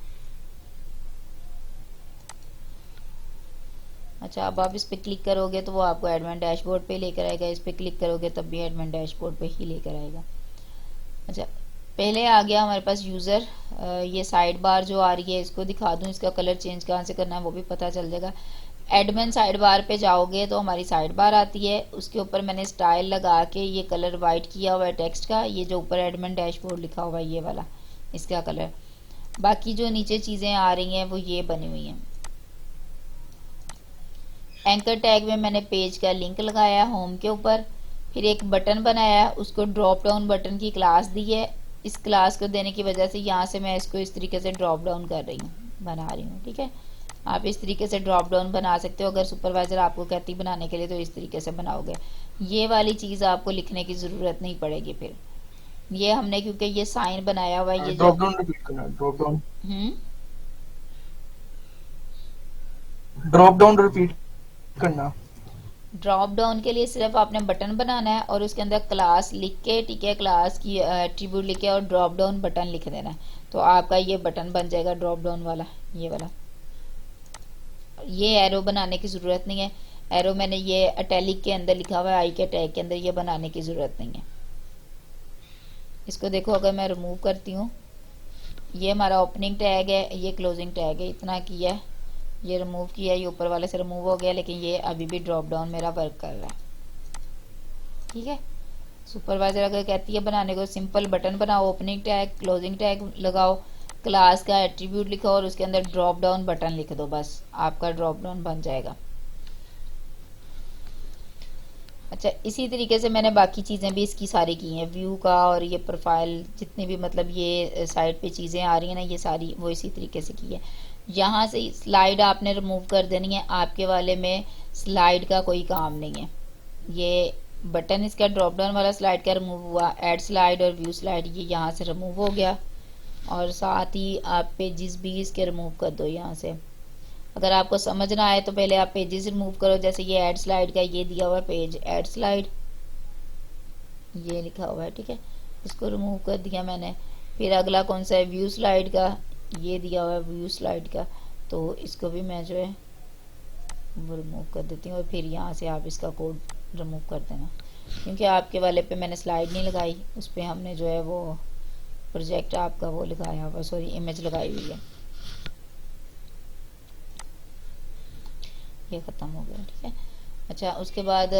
Speaker 1: अच्छा, अब आप इस पे क्लिक करोगे तो वो आपको एडमिन डैशबोर्ड पे लेकर आएगा, इस पे क्लिक करोगे तब भी एडमिन डैशबोर्ड पे ही लेकर आएगा। अच्छा, पहले आ गया हमारे पास यूज़र। ये साइड बार जो आ रही है इसको दिखा दूं, इसका कलर चेंज कहाँ से करना है वो भी पता चल जाएगा। एडमिन साइड बार पे जाओगे तो हमारी साइड बार आती है, उसके ऊपर मैंने स्टाइल लगा के ये कलर वाइट किया हुआ है टेक्स्ट का, ये जो ऊपर एडमिन डैशबोर्ड लिखा हुआ है ये वाला, इसका कलर। बाकी जो नीचे चीज़ें आ रही हैं वो ये बनी हुई हैं। एंकर टैग में मैंने पेज का लिंक लगाया होम के ऊपर, फिर एक बटन बनाया, उसको ड्रॉप डाउन बटन की क्लास दी है। इस क्लास को देने की वजह से यहाँ से मैं इसको इस तरीके से ड्रॉप डाउन कर रही हूँ, बना रही हूँ। ठीक है, आप इस तरीके से ड्रॉप डाउन बना सकते हो। अगर सुपरवाइजर आपको कहती बनाने के लिए तो इस तरीके से बनाओगे। ये वाली चीज़ आपको लिखने की ज़रूरत नहीं पड़ेगी फिर। ये हमने क्योंकि ये साइन बनाया हुआ है, ये
Speaker 3: ड्रॉप
Speaker 1: जो
Speaker 3: डाउन रिपीट करना,
Speaker 1: हम्म
Speaker 3: ड्रॉप डाउन रिपीट करना।
Speaker 1: ड्रॉप डाउन के लिए सिर्फ आपने बटन बनाना है और उसके अंदर क्लास लिख के, ठीक है, क्लास की एट्रीब्यूट लिख के और ड्रॉप डाउन बटन लिख देना है, तो आपका ये बटन बन जाएगा ड्रॉप डाउन वाला, ये वाला। ये एरो बनाने की ज़रूरत नहीं है, एरो मैंने ये अटैलिक के अंदर लिखा हुआ है, आई के टैग के अंदर, ये बनाने की ज़रूरत नहीं है। इसको देखो, अगर मैं रिमूव करती हूँ, ये हमारा ओपनिंग टैग है, ये क्लोजिंग टैग है, इतना किया है, ये रिमूव किया, ये ऊपर वाले से रिमूव हो गया, लेकिन ये अभी भी ड्रॉप डाउन मेरा वर्क कर रहा है। ठीक है, सुपरवाइजर अगर कहती है बनाने को, सिंपल बटन बनाओ, ओपनिंग टैग क्लोजिंग टैग लगाओ, क्लास का एट्रीब्यूट लिखो और उसके अंदर ड्रॉप डाउन बटन लिख दो, बस आपका ड्रॉप डाउन बन जाएगा। अच्छा, इसी तरीके से मैंने बाकी चीज़ें भी इसकी सारी की हैं, व्यू का और ये प्रोफाइल, जितने भी मतलब ये साइड पे चीज़ें आ रही हैं ना, ये सारी वो इसी तरीके से की है। यहाँ से स्लाइड आपने रिमूव कर देनी है, आपके वाले में स्लाइड का कोई काम नहीं है। ये बटन इसका ड्रॉप डाउन वाला स्लाइड का रिमूव हुआ, ऐड स्लाइड और व्यू स्लाइड ये यहाँ से रिमूव हो गया, और साथ ही आप पेजेस भी इसके रिमूव कर दो यहाँ से। अगर आपको समझ ना आए तो पहले आप पेजेस रिमूव करो, जैसे ये ऐड स्लाइड का ये दिया हुआ है पेज ऐड स्लाइड, ये लिखा हुआ है, ठीक है, इसको रिमूव कर दिया मैंने। फिर अगला कौन सा है, व्यू स्लाइड का, ये दिया हुआ है व्यू स्लाइड का, तो इसको भी मैं जो है वो रिमूव कर देती हूँ। और फिर यहाँ से आप इसका कोड रिमूव कर देना, क्योंकि आपके वाले पे मैंने स्लाइड नहीं लगाई, उस पर हमने जो है वो प्रोजेक्ट आपका वो लगाया हुआ, सॉरी इमेज लगाई हुई है। ये ख़त्म हो गया, ठीक है। अच्छा, उसके बाद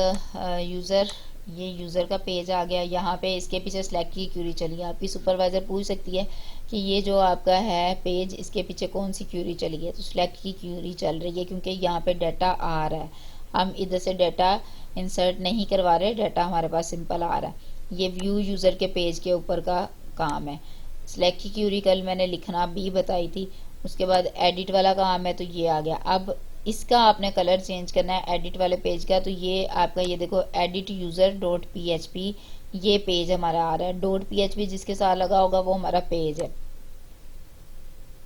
Speaker 1: यूज़र, ये यूज़र का पेज आ गया। यहाँ पे इसके पीछे सिलेक्ट की क्यूरी चली, आपकी सुपरवाइज़र पूछ सकती है कि ये जो आपका है पेज, इसके पीछे कौन सी क्यूरी चली है, तो सिलेक्ट की क्यूरी चल रही है, क्योंकि यहाँ पे डाटा आ रहा है, हम इधर से डाटा इंसर्ट नहीं करवा रहे, डाटा हमारे पास सिंपल आ रहा है। ये व्यू यूज़र के पेज के ऊपर का काम है। सिलेक्ट की क्यूरी कल मैंने लिखना भी बताई थी। उसके बाद एडिट वाला काम है, तो ये आ गया। अब इसका आपने कलर चेंज करना है एडिट वाले पेज का, तो ये आपका ये देखो एडिट यूज़र डॉट PHP, ये पेज हमारा आ रहा है। डॉट PHP जिसके साथ लगा होगा वो हमारा पेज है।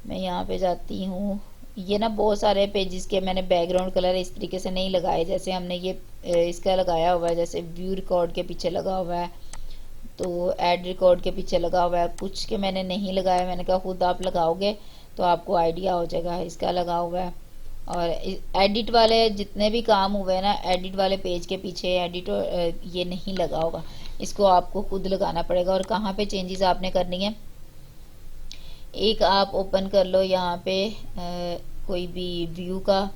Speaker 1: मैं यहाँ पे जाती हूँ, ये ना बहुत सारे पेजेस के मैंने बैकग्राउंड कलर इस तरीके से नहीं लगाए, जैसे हमने ये इसका लगाया हुआ है, जैसे व्यू रिकॉर्ड के पीछे लगा हुआ है, तो ऐड रिकॉर्ड के पीछे लगा हुआ है, कुछ के मैंने नहीं लगाया, मैंने कहा खुद आप लगाओगे तो आपको आइडिया हो जाएगा। इसका लगा हुआ है। और एडिट वाले जितने भी काम हुए ना, एडिट वाले पेज के पीछे एडिट ये नहीं लगा होगा, इसको आपको खुद लगाना पड़ेगा। और कहाँ पे चेंजेस आपने करनी है, एक आप ओपन कर लो यहाँ पे कोई भी व्यू का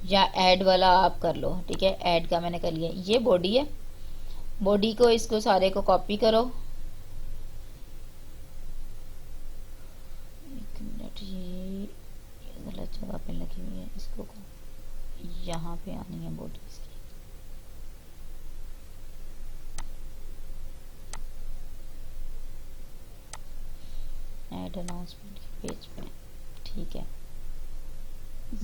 Speaker 1: या ऐड वाला आप कर लो, ठीक है। ऐड का मैंने कर लिया, ये बॉडी है, बॉडी को इसको सारे को कॉपी करो, एक मिनट, ये गलत जगह पे लगी हुई है, इसको यहाँ पे आनी है बॉडी इसकी। ऐड अनाउंसमेंट के पेज पे, ठीक है।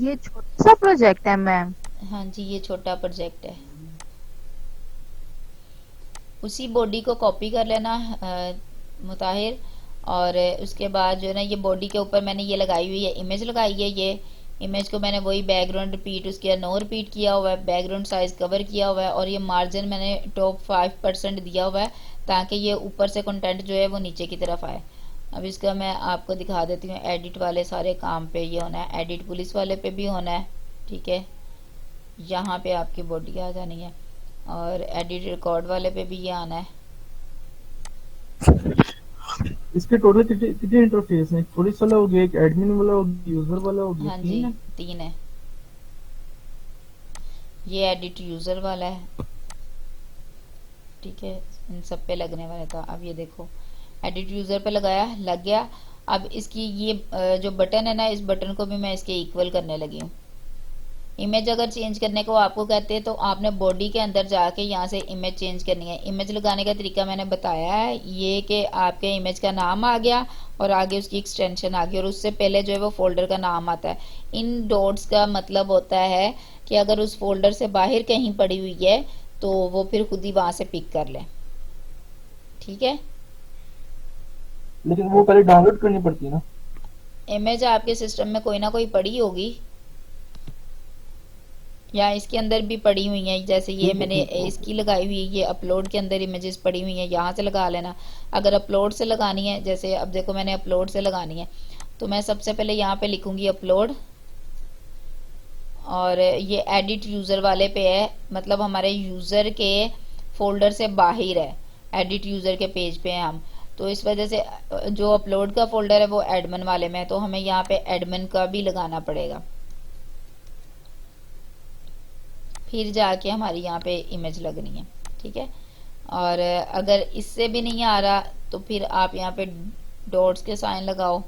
Speaker 4: ये छोटा सा प्रोजेक्ट है मैम?
Speaker 1: हाँ जी, ये छोटा प्रोजेक्ट है। उसी बॉडी को कॉपी कर लेना मुताहिर, और उसके बाद जो है ना, ये बॉडी के ऊपर मैंने ये लगाई हुई है, इमेज लगाई है। ये इमेज को मैंने वही बैकग्राउंड रिपीट, उसके नो रिपीट किया हुआ है, बैकग्राउंड साइज कवर किया हुआ है, और ये मार्जिन मैंने टॉप 5% दिया हुआ है, ताकि ये ऊपर से कंटेंट जो है वो नीचे की तरफ आए। अब इसका मैं आपको दिखा देती हूँ। एडिट वाले सारे काम पे ये होना है, एडिट पुलिस वाले पे भी होना है, ठीक है। यहाँ पे आपकी बॉडी आ जानी है और एडिट रिकॉर्ड वाले पे भी ये आना है।
Speaker 3: इसके टोटल कितने इंटरफेस हैं? एक पुलिस वाला हो गया, एक एडमिन वाला हो गया, यूजर वाला हो गया,
Speaker 1: हाँ जी,
Speaker 3: तीन है।
Speaker 1: 3 है। ये एडिट यूजर वाला है, ठीक है, इन सब पे लगने वाला था। अब ये देखो एडिट यूजर पे लगाया, लग गया। अब इसकी ये जो बटन है ना, इस बटन को भी मैं इसके इक्वल करने लगी हूँ। इमेज अगर चेंज करने को आपको कहते हैं तो आपने बॉडी के अंदर जाके यहाँ से इमेज चेंज करनी है। इमेज लगाने का तरीका मैंने बताया है, ये कि आपके इमेज का नाम आ गया और आगे उसकी एक्सटेंशन आ गई और उससे पहले जो है वो फोल्डर का नाम आता है। इन डॉट्स का मतलब होता है कि अगर उस फोल्डर से बाहर कहीं पड़ी हुई है तो वो फिर खुद ही वहां से पिक कर ले, ठीक है।
Speaker 3: लेकिन वो पहले डाउनलोड करनी पड़ती है ना।
Speaker 1: इमेज आपके सिस्टम में कोई ना कोई पड़ी होगी या इसके अंदर भी पड़ी हुई है, जैसे ये
Speaker 3: ठीक है,
Speaker 1: मैंने
Speaker 3: ठीक है,
Speaker 1: इसकी लगाई हुई है, ये अपलोड के अंदर इमेजेस पड़ी हुई हैं, यहाँ से लगा लेना। अगर अपलोड से लगानी है, जैसे अब देखो मैंने अपलोड से लगानी है तो मैं सबसे पहले यहाँ पे लिखूंगी अपलोड और ये एडिट यूजर वाले पे है, मतलब हमारे यूजर के फोल्डर से बाहर है, एडिट यूजर के पेज पे हैं हम। तो इस वजह से जो अपलोड का फोल्डर है वो एडमिन वाले में है, तो हमें यहाँ पे एडमिन का भी लगाना पड़ेगा, फिर जाके हमारी यहाँ पे इमेज लगनी है, ठीक है। और अगर इससे भी नहीं आ रहा तो फिर आप यहाँ पे डॉट्स के साइन लगाओ।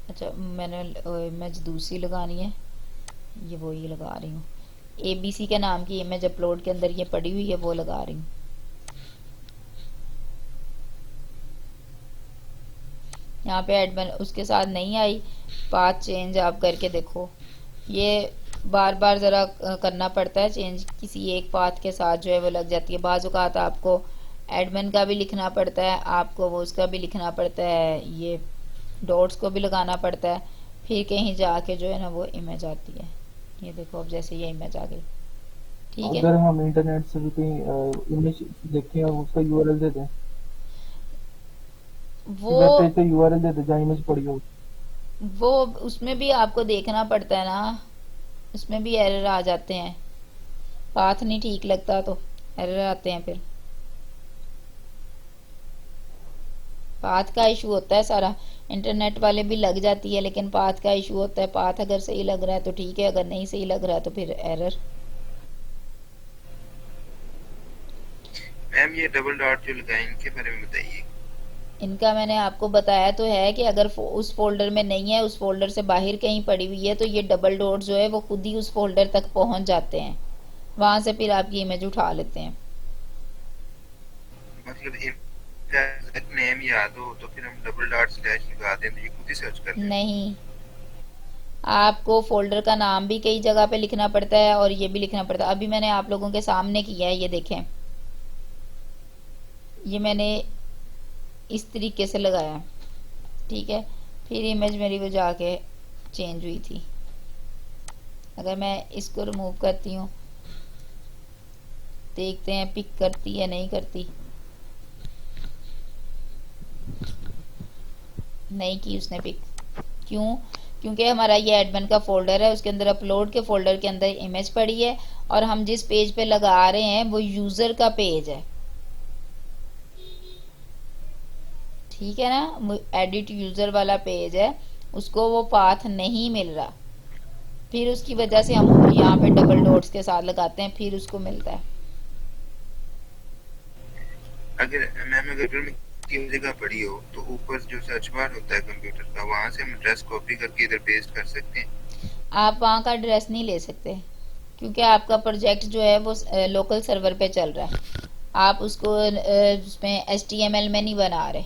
Speaker 1: अच्छा, मैंने इमेज दूसरी लगानी है, ये वही लगा रही हूँ। ABC के नाम की इमेज अपलोड के अंदर ये पड़ी हुई है, वो लगा रही हूँ। यहाँ पे एडमिन उसके साथ नहीं आई, पाथ चेंज आप करके देखो। ये बार बार ज़रा करना पड़ता है चेंज, किसी एक पाथ के साथ जो है वो लग जाती है। बाज़ औक़ात आपको एडमिन का भी लिखना पड़ता है, आपको वो उसका भी लिखना पड़ता है, ये डॉट्स को भी लगाना पड़ता है, फिर कहीं जाके जो है ना वो इमेज आती है। ये देखो अब जैसे ये इमेज आ गई, ठीक है।
Speaker 3: अगर हम इंटरनेट से भी कहीं इमेज देखें और उसका यूआरएल दे दें,
Speaker 1: वो
Speaker 3: वेब पेज का यूआरएल दे दें जहाँ इमेज पड़ी हो,
Speaker 1: वो उसमें भी आपको देखना पड़ता है ना, उसमें भी एरर आ जाते हैं, पाथ नहीं ठीक लगता तो एरर आते हैं। फिर पाथ का इशू होता है सारा, इंटरनेट वाले भी लग जाती है लेकिन पाथ का इशू होता है। पाथ अगर सही लग रहा है तो ठीक है, अगर नहीं सही लग रहा है तो फिर एरर।
Speaker 2: मैम ये डबल डॉट जो लगाए इनके बारे में बताइए।
Speaker 1: इनका मैंने आपको बताया तो है कि अगर उस फोल्डर में नहीं है, उस फोल्डर से बाहर कहीं पड़ी हुई है, तो ये डबल डॉट जो है वो खुद ही उस फोल्डर तक पहुंच जाते हैं, वहां से फिर आपकी इमेज उठा लेते हैं।
Speaker 2: मतलब इनका नेम याद हो तो फिर हम डबल डॉट स्लैश लगा दें तो ये खुद ही सर्च कर लें।
Speaker 1: नहीं, आपको फोल्डर का नाम भी कई जगह पे लिखना पड़ता है और ये भी लिखना पड़ता है। अभी मैंने आप लोगों के सामने किया है, ये देखें, ये मैंने इस तरीके से लगाया, ठीक है। फिर इमेज मेरी वो जाके चेंज हुई थी। अगर मैं इसको रिमूव करती हूँ, देखते हैं पिक करती है नहीं करती। नहीं की उसने पिक, क्यों? क्योंकि हमारा ये एडमिन का फोल्डर है, उसके अंदर अपलोड के फोल्डर के अंदर इमेज पड़ी है और हम जिस पेज पे लगा रहे हैं वो यूजर का पेज है, ठीक है ना। एडिट यूजर वाला पेज है, उसको वो पाथ नहीं मिल रहा, फिर उसकी वजह से हम यहाँ पे डबल डॉट्स के साथ लगाते हैं, फिर उसको मिलता है।
Speaker 2: अगर मैम अगर में की जगह पड़ी हो तो ऊपर जो सर्च बार होता है कंप्यूटर का, वहां से हम एड्रेस कॉपी करके इधर पेस्ट कर सकते हैं।
Speaker 1: आप वहाँ का एड्रेस नहीं ले सकते क्योंकि आपका प्रोजेक्ट जो है वो लोकल सर्वर पे चल रहा है, आप उसको उसमें HTML में नहीं बना रहे।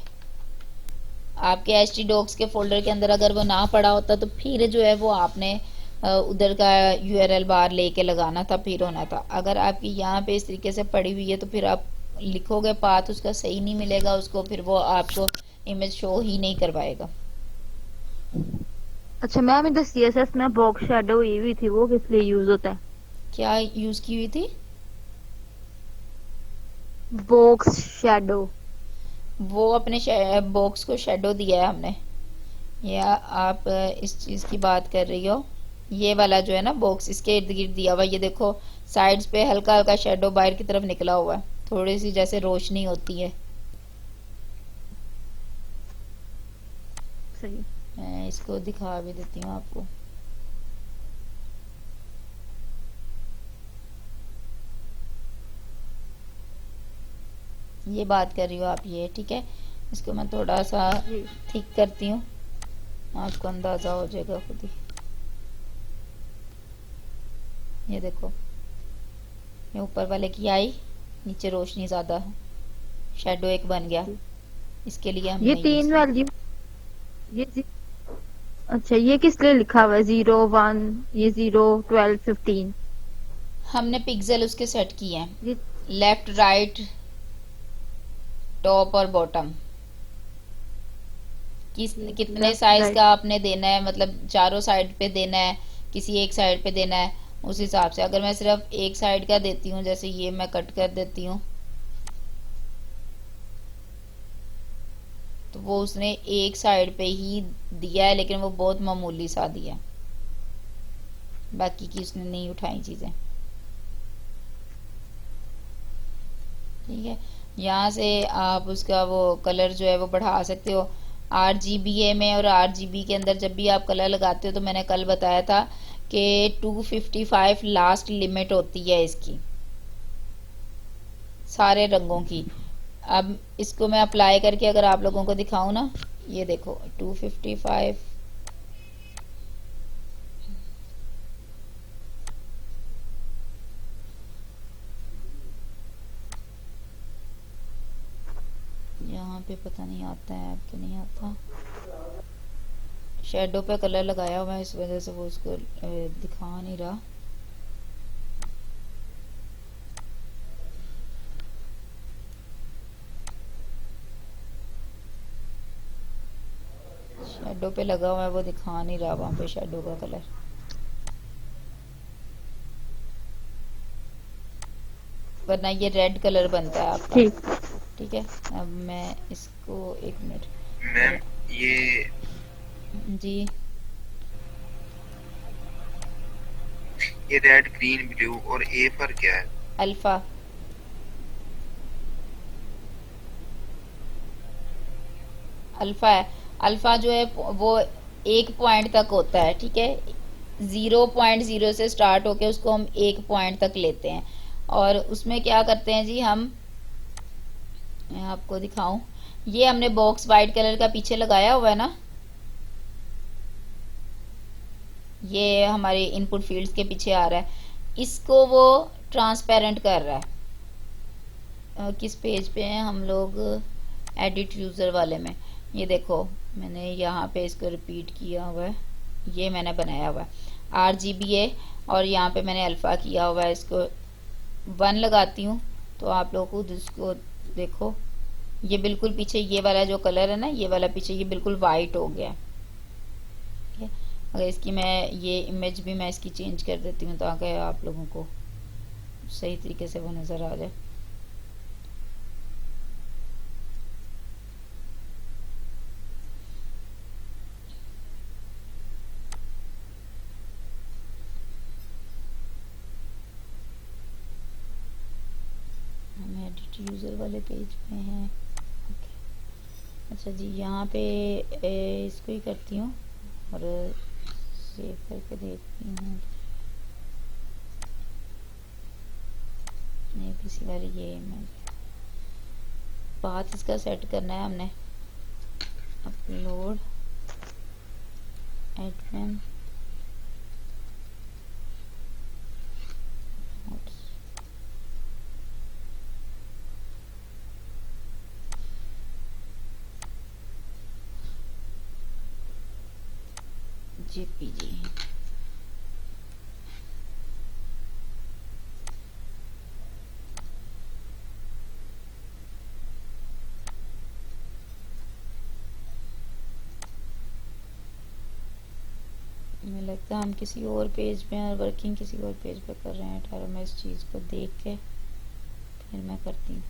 Speaker 1: आपके htdocs के फोल्डर के अंदर अगर वो ना पड़ा होता तो फिर जो है वो आपने उधर का URL बार लेके लगाना था, फिर होना था। अगर आपकी यहाँ पे इस तरीके से पड़ी हुई है तो फिर आप लिखोगे पाथ उसका सही नहीं मिलेगा उसको, फिर वो आपको इमेज शो ही नहीं करवाएगा।
Speaker 4: अच्छा मैम, इधर CSS में बॉक्स शैडो ये भी थी, वो किस लिए यूज होता है?
Speaker 1: क्या यूज की हुई थी?
Speaker 4: Box shadow.
Speaker 1: वो अपने बॉक्स को शेडो दिया है हमने, या आप इस चीज की बात कर रही हो? ये वाला जो है ना बॉक्स, इसके इर्द गिर्द दिया हुआ, ये देखो साइड्स पे हल्का हल्का शेडो बाहर की तरफ निकला हुआ है, थोड़ी सी जैसे रोशनी होती है।
Speaker 4: सही।
Speaker 1: मैं इसको दिखा भी देती हूँ आपको। ये बात कर रही हो आप, ये ठीक है। इसको मैं थोड़ा सा
Speaker 4: जी।
Speaker 1: ठीक करती हूँ, आपको अंदाजा हो जाएगा खुद ही। ये देखो, ये ऊपर वाले की आई, नीचे रोशनी ज्यादा है, शेडो एक बन गया। इसके लिए
Speaker 4: ये
Speaker 1: हमने
Speaker 4: तीन वैल्यू, ये अच्छा, ये किस लिए लिखा हुआ है? 0 1, ये 0 12 15।
Speaker 1: हमने पिक्सल उसके सेट किए हैं,
Speaker 4: ये
Speaker 1: लेफ्ट राइट टॉप और बॉटम। कितने
Speaker 4: लेफ्ट
Speaker 1: साइज
Speaker 4: राइट।
Speaker 1: का आपने देना है, मतलब चारों साइड पे देना है, किसी एक साइड पे देना है, उस हिसाब से। अगर मैं सिर्फ एक साइड का देती हूँ, जैसे ये मैं कट कर देती हूँ, तो वो उसने एक साइड पे ही दिया है, लेकिन वो बहुत मामूली सा दिया है, बाकी की उसने नहीं उठाई चीजें। ठीक है, यहाँ से आप उसका वो कलर जो है वो बढ़ा सकते हो। RGBA में और RGB के अंदर जब भी आप कलर लगाते हो, तो मैंने कल बताया था कि 255 लास्ट लिमिट होती है इसकी, सारे रंगों की। अब इसको मैं अप्लाई करके अगर आप लोगों को दिखाऊं ना, ये देखो 255, यहाँ पे पता नहीं आता है आपको, नहीं आता। शेडो पे कलर लगाया हुआ है, इस वजह से वो उसको दिखा नहीं रहा। शेडो पे लगा हुआ है, वो दिखा नहीं रहा वहां पे शेडो का कलर। वरना ये रेड कलर बनता है आपका।
Speaker 4: ठीक।
Speaker 1: ठीक है, अब मैं इसको एक मिनट।
Speaker 2: मैम ये
Speaker 1: जी,
Speaker 2: रेड ग्रीन ब्लू और ए पर क्या है?
Speaker 1: अल्फा। अल्फा है, अल्फा जो है वो एक पॉइंट तक होता है, ठीक है। 0.0 से स्टार्ट होके उसको हम एक पॉइंट तक लेते हैं, और उसमें क्या करते हैं जी हम, मैं आपको दिखाऊं, ये हमने बॉक्स वाइट कलर का पीछे लगाया हुआ है ना, ये हमारे इनपुट फील्ड्स के पीछे आ रहा है, इसको वो ट्रांसपेरेंट कर रहा है। किस पेज पे हैं हम लोग? एडिट यूजर वाले में। ये देखो, मैंने यहाँ पे इसको रिपीट किया हुआ है, ये मैंने बनाया हुआ है RGBA, और यहाँ पे मैंने अल्फा किया हुआ है। इसको 1 लगाती हूँ तो आप लोग खुद इसको देखो, ये बिल्कुल पीछे ये वाला जो कलर है ना, ये वाला पीछे ये बिल्कुल वाइट हो गया है। ठीक है, अगर इसकी मैं ये इमेज भी मैं इसकी चेंज कर देती हूँ ताकि आप लोगों को सही तरीके से वो नज़र आ जाए। हम एडिट यूज़र वाले पेज पे हैं। ओके, अच्छा जी, यहाँ पे इसको ही करती हूँ और सेव करके देखती हूँ। नहीं, पिछली वाली ये इमेज, पाथ इसका सेट करना है हमने। Upload admin JPG। मुझे लगता है हम किसी और पेज पे हैं और वर्किंग किसी और पेज पे कर रहे हैं। 18 मैं इस चीज़ को देख के फिर मैं करती हूँ।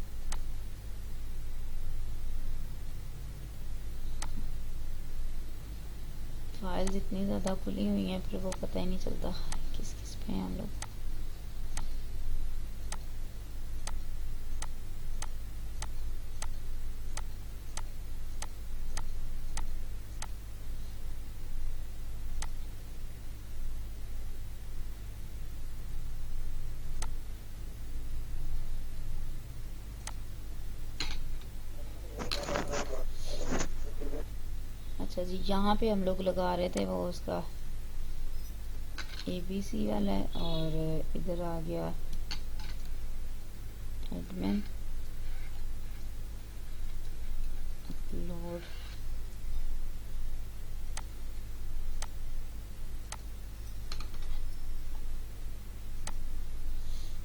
Speaker 1: फाइल्स इतनी ज़्यादा खुली हुई हैं फिर वो पता ही नहीं चलता किस किस पे हैं हम लोग। अच्छा जी, यहाँ पे हम लोग लगा रहे थे वो उसका ABC वाला है और इधर आ गया एडमिन अपलोड।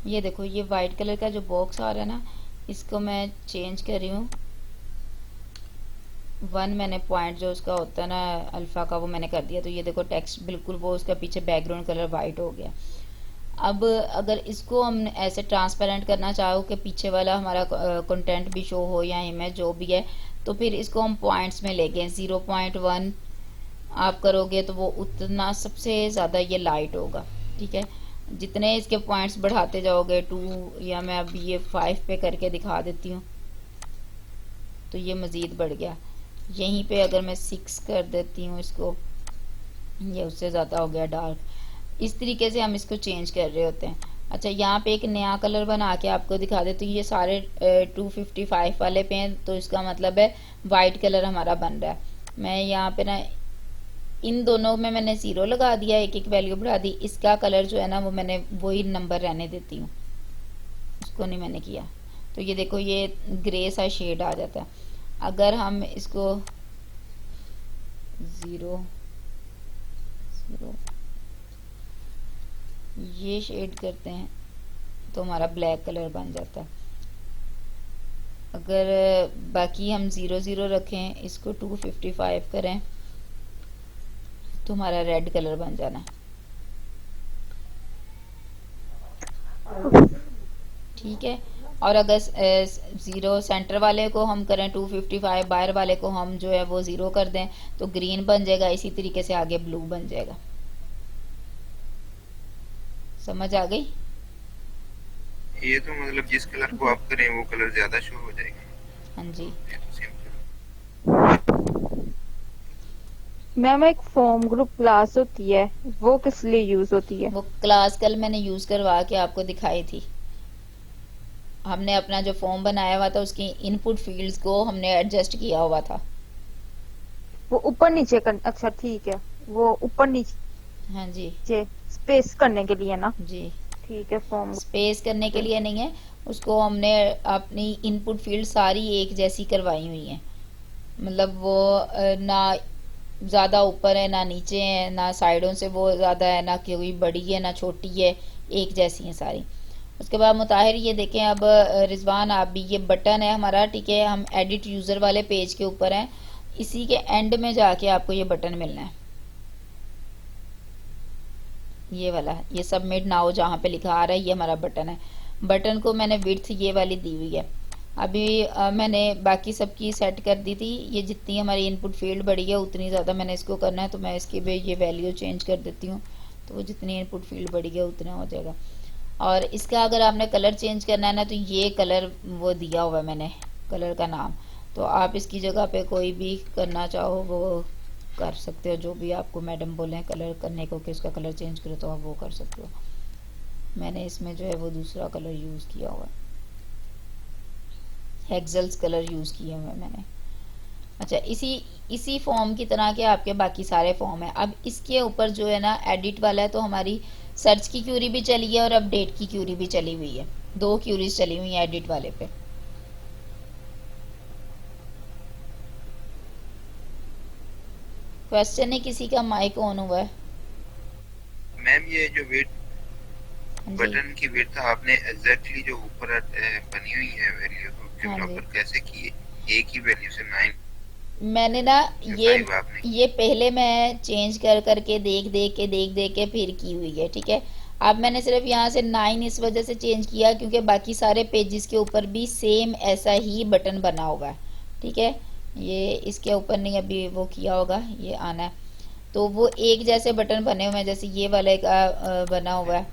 Speaker 1: ये देखो ये वाइट कलर का जो बॉक्स आ रहा है ना, इसको मैं चेंज कर रही हूँ। 1 मैंने पॉइंट जो उसका होता है ना अल्फा का वो मैंने कर दिया, तो ये देखो टेक्स्ट बिल्कुल वो उसका पीछे बैकग्राउंड कलर वाइट हो गया। अब अगर इसको हम ऐसे ट्रांसपेरेंट करना चाहो कि पीछे वाला हमारा कंटेंट भी शो हो या इमेज जो भी है, तो फिर इसको हम पॉइंट्स में ले गए। 0.1 आप करोगे तो वो उतना सबसे ज़्यादा ये लाइट होगा, ठीक है। जितने इसके पॉइंट्स बढ़ाते जाओगे 2 या मैं अभी ये 5 पे करके दिखा देती हूँ तो ये मज़ीद बढ़ गया। यहीं पे अगर मैं 6 कर देती हूँ इसको, ये उससे ज़्यादा हो गया डार्क। इस तरीके से हम इसको चेंज कर रहे होते हैं। अच्छा, यहाँ पे एक नया कलर बना के आपको दिखा देती हूँ। ये सारे 255 वाले पे हैं, तो इसका मतलब है वाइट कलर हमारा बन रहा है। मैं यहाँ पे ना इन दोनों में मैंने 0 लगा दिया, एक एक वैल्यू बढ़ा दी। इसका कलर जो है ना वो मैंने वही नंबर रहने देती हूँ, उसको नहीं मैंने किया। तो ये देखो ये ग्रे सा शेड आ जाता है। अगर हम इसको 0 0 ये शेड करते हैं तो हमारा ब्लैक कलर बन जाता है। अगर बाकी हम 0 रखें, इसको 255 करें तो हमारा रेड कलर बन जाना है, ठीक है। और अगर 0 सेंटर वाले को हम करें 255, बाहर वाले को हम जो है वो 0 कर दें तो ग्रीन बन जाएगा। इसी तरीके से आगे ब्लू बन जाएगा। समझ आ गई?
Speaker 2: ये तो मतलब जिस कलर को आप करें वो कलर ज्यादा शो हो जाएगा।
Speaker 1: हाँ जी।
Speaker 2: ये तो सिंपल।
Speaker 4: मैम एक फॉर्म ग्रुप क्लास होती है, वो किस लिए यूज होती है?
Speaker 1: वो क्लास कल मैंने यूज करवा के आपको दिखाई थी। हमने अपना जो फॉर्म बनाया हुआ था उसकी इनपुट फील्ड्स को हमने एडजस्ट किया हुआ था।
Speaker 4: वो ऊपर नीचे कर, अच्छा ठीक है, वो ऊपर नीचे
Speaker 1: हाँ जी
Speaker 4: स्पेस करने के लिए ना?
Speaker 1: जी।
Speaker 4: ठीक है, फॉर्म
Speaker 1: स्पेस करने के लिए नहीं है, उसको हमने अपनी इनपुट फील्ड सारी एक जैसी करवाई हुई है। मतलब वो ना ज़्यादा ऊपर है ना नीचे है, ना साइडों से वो ज़्यादा है, ना कोई बड़ी है ना छोटी है, एक जैसी है सारी। उसके बाद मुताहिर ये देखें, अब रिजवान आप भी, ये बटन है हमारा, ठीक है। हम एडिट यूज़र वाले पेज के ऊपर हैं, इसी के एंड में जाके आपको ये बटन मिलना है, ये वाला है। ये सबमिट नाउ जहाँ पे लिखा आ रहा है ये हमारा बटन है। बटन को मैंने विड्थ ये वाली दी हुई है। अभी मैंने बाकी सबकी सेट कर दी थी। ये जितनी हमारी इनपुट फील्ड बढ़ी है उतनी ज़्यादा मैंने इसको करना है, तो मैं इसकी भी ये वैल्यू चेंज कर देती हूँ, तो वो जितनी इनपुट फील्ड बढ़ी है उतना हो जाएगा। और इसका अगर आपने कलर चेंज करना है ना, तो ये कलर वो दिया हुआ है मैंने, कलर का नाम, तो आप इसकी जगह पे कोई भी करना चाहो वो कर सकते हो। जो भी आपको मैडम बोले कलर करने को कि उसका कलर चेंज करो तो आप वो कर सकते हो। मैंने इसमें जो है वो दूसरा कलर यूज़ किया हुआ है, हेक्सल्स कलर यूज़ किए हुए मैंने। अच्छा, इसी फॉर्म की तरह के आपके बाकी सारे फॉर्म है। अब इसके ऊपर जो है ना एडिट वाला है, तो हमारी सर्च की क्यूरी भी चली है और अपडेट की क्यूरी भी चली हुई है। 2 क्यूरीज चली हुई है एडिट वाले पे। क्वेश्चन है किसी का माइक ऑन हुआ है?
Speaker 2: मैम ये जो वेट
Speaker 1: हाँ जी
Speaker 2: बटन की विड्थ आपने एग्जैक्टली जो ऊपर बनी हुई है वैल्यू को
Speaker 1: हाँ जी।
Speaker 2: प्रॉपर कैसे की है? एक ही वैल्यू से 9
Speaker 1: मैंने ना ये
Speaker 2: 5 आपने
Speaker 1: ये पहले मैं चेंज कर करके देख देख के फिर की हुई है, ठीक है। अब मैंने सिर्फ यहाँ से 9 इस वजह से चेंज किया क्योंकि बाकी सारे पेजेस के ऊपर भी सेम ऐसा ही बटन बना होगा, ठीक है। ये इसके ऊपर नहीं अभी वो किया होगा, ये आना है। तो वो एक जैसे बटन बने हुए हैं, जैसे ये वाले का बना हुआ है,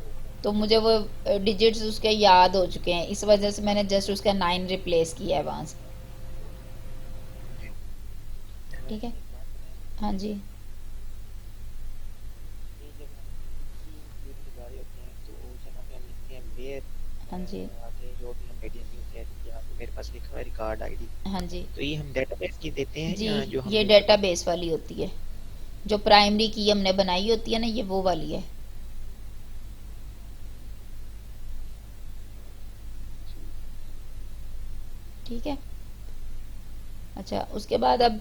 Speaker 1: तो मुझे वो डिजिट्स उसके याद हो चुके हैं, इस वजह से मैंने जस्ट उसका 9 रिप्लेस किया है वहाँ से। ठीक है, हाँ जी। हाँ जी।
Speaker 6: मेरे पास लिखा है रिकॉर्ड आईडी,
Speaker 1: हाँ जी
Speaker 6: तो ये हम डेटाबेस की देते हैं
Speaker 1: जी,
Speaker 6: या जो
Speaker 1: ये
Speaker 6: हमने
Speaker 1: डेटाबेस वाली होती है, जो प्राइमरी की हमने बनाई होती है ना, ये वो वाली है। ठीक है, अच्छा उसके बाद अब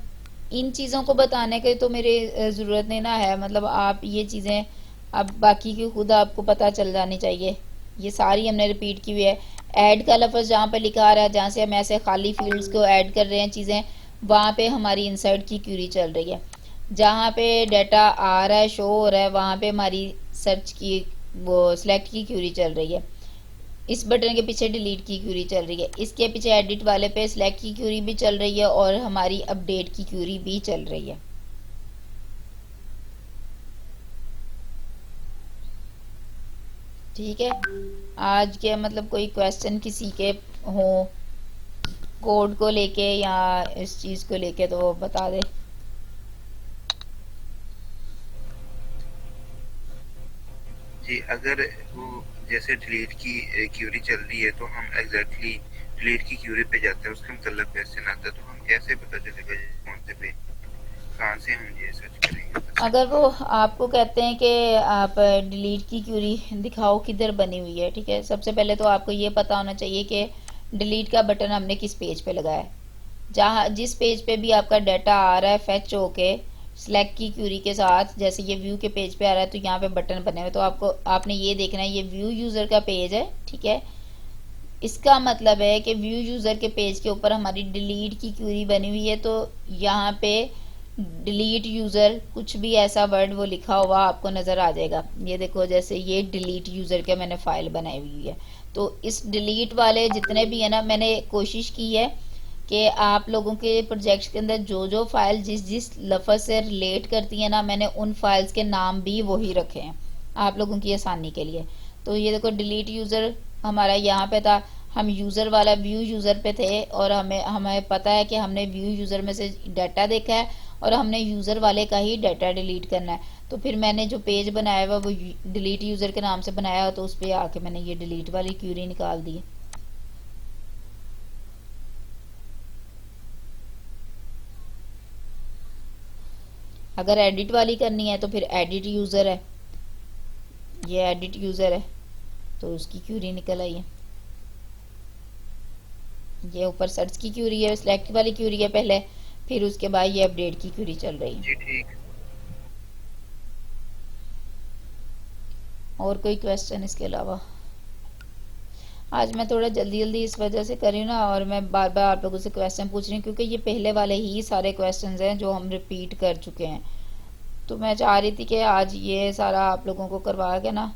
Speaker 1: इन चीज़ों को बताने की तो मेरी ज़रूरत नहीं ना है, मतलब आप ये चीज़ें अब बाकी की खुद आपको पता चल जानी चाहिए। ये सारी हमने रिपीट की हुई है। ऐड का लफ्ज़ जहाँ पे लिखा आ रहा है, जहाँ से हम ऐसे खाली फील्ड्स को ऐड कर रहे हैं चीज़ें, वहाँ पे हमारी इनसाइड की क्यूरी चल रही है। जहाँ पे डाटा आ रहा है, शो हो रहा है, वहाँ पे हमारी सर्च की वो सिलेक्ट की क्यूरी चल रही है। इस बटन के पीछे डिलीट की क्यूरी चल रही है, इसके पीछे एडिट वाले पे सिलेक्ट की क्यूरी भी चल रही है और हमारी अपडेट की क्यूरी भी चल रही है। ठीक है, आज के मतलब कोई क्वेश्चन किसी के हो कोड को लेके या इस चीज को लेके तो बता दे।
Speaker 2: जी, अगर वो जैसे डिलीट की क्यूरी चल रही है तो हम एग्जैक्टली डिलीट की क्यूरी पे जाते हैं, उसका मतलब क्वेश्चन आता है, तो हम कैसे पता चलेगा ये कौन से पे कहाँ से हम ये सर्च करेंगे?
Speaker 1: अगर वो आपको कहते हैं कि आप डिलीट की क्यूरी दिखाओ किधर बनी हुई है, ठीक है, सबसे पहले तो आपको ये पता होना चाहिए कि डिलीट का बटन हमने किस पेज पे लगाया है। जहाँ जिस पेज पे भी आपका डाटा आ रहा है फेच होके सिलेक्ट की क्यूरी के साथ, जैसे ये व्यू के पेज पे आ रहा है तो यहाँ पे बटन बने हुए, तो आपने ये देखना है ये व्यू यूज़र का पेज है। ठीक है, इसका मतलब है कि व्यू यूज़र के पेज के ऊपर हमारी डिलीट की क्यूरी बनी हुई है, तो यहाँ पे डिलीट यूज़र कुछ भी ऐसा वर्ड वो लिखा हुआ आपको नज़र आ जाएगा। ये देखो, जैसे ये डिलीट यूज़र के मैंने फाइल बनाई हुई है, तो इस डिलीट वाले जितने भी है ना, मैंने कोशिश की है कि आप लोगों के प्रोजेक्ट्स के अंदर जो जो फाइल जिस जिस लफ्ज़ से रिलेट करती है ना, मैंने उन फाइल्स के नाम भी वही रखे हैं आप लोगों की आसानी के लिए। तो ये देखो डिलीट यूज़र हमारा यहाँ पे था, हम यूज़र वाला व्यू यूज़र पे थे और हमें हमें पता है कि हमने व्यू यूज़र में से डाटा देखा है और हमने यूज़र वाले का ही डाटा डिलीट करना है। तो फिर मैंने जो पेज बनाया हुआ वो डिलीट यूज़र के नाम से बनाया, तो उस पर आके मैंने ये डिलीट वाली क्यूरी निकाल दी। अगर एडिट वाली करनी है तो फिर एडिट यूज़र है, ये एडिट यूज़र है तो उसकी क्यूरी निकल आई है। ये ऊपर सर्च की क्यूरी है, सिलेक्ट वाली क्यूरी है पहले, फिर उसके बाद ये अपडेट की क्यूरी चल रही है।
Speaker 2: जी ठीक।
Speaker 1: और कोई क्वेश्चन इसके अलावा? आज मैं थोड़ा जल्दी जल्दी इस वजह से कर रही हूँ ना, और मैं बार बार आप लोगों से क्वेश्चन पूछ रही हूँ क्योंकि ये पहले वाले ही सारे क्वेश्चंस हैं जो हम रिपीट कर चुके हैं। तो मैं चाह रही थी कि आज ये सारा आप लोगों को करवा के ना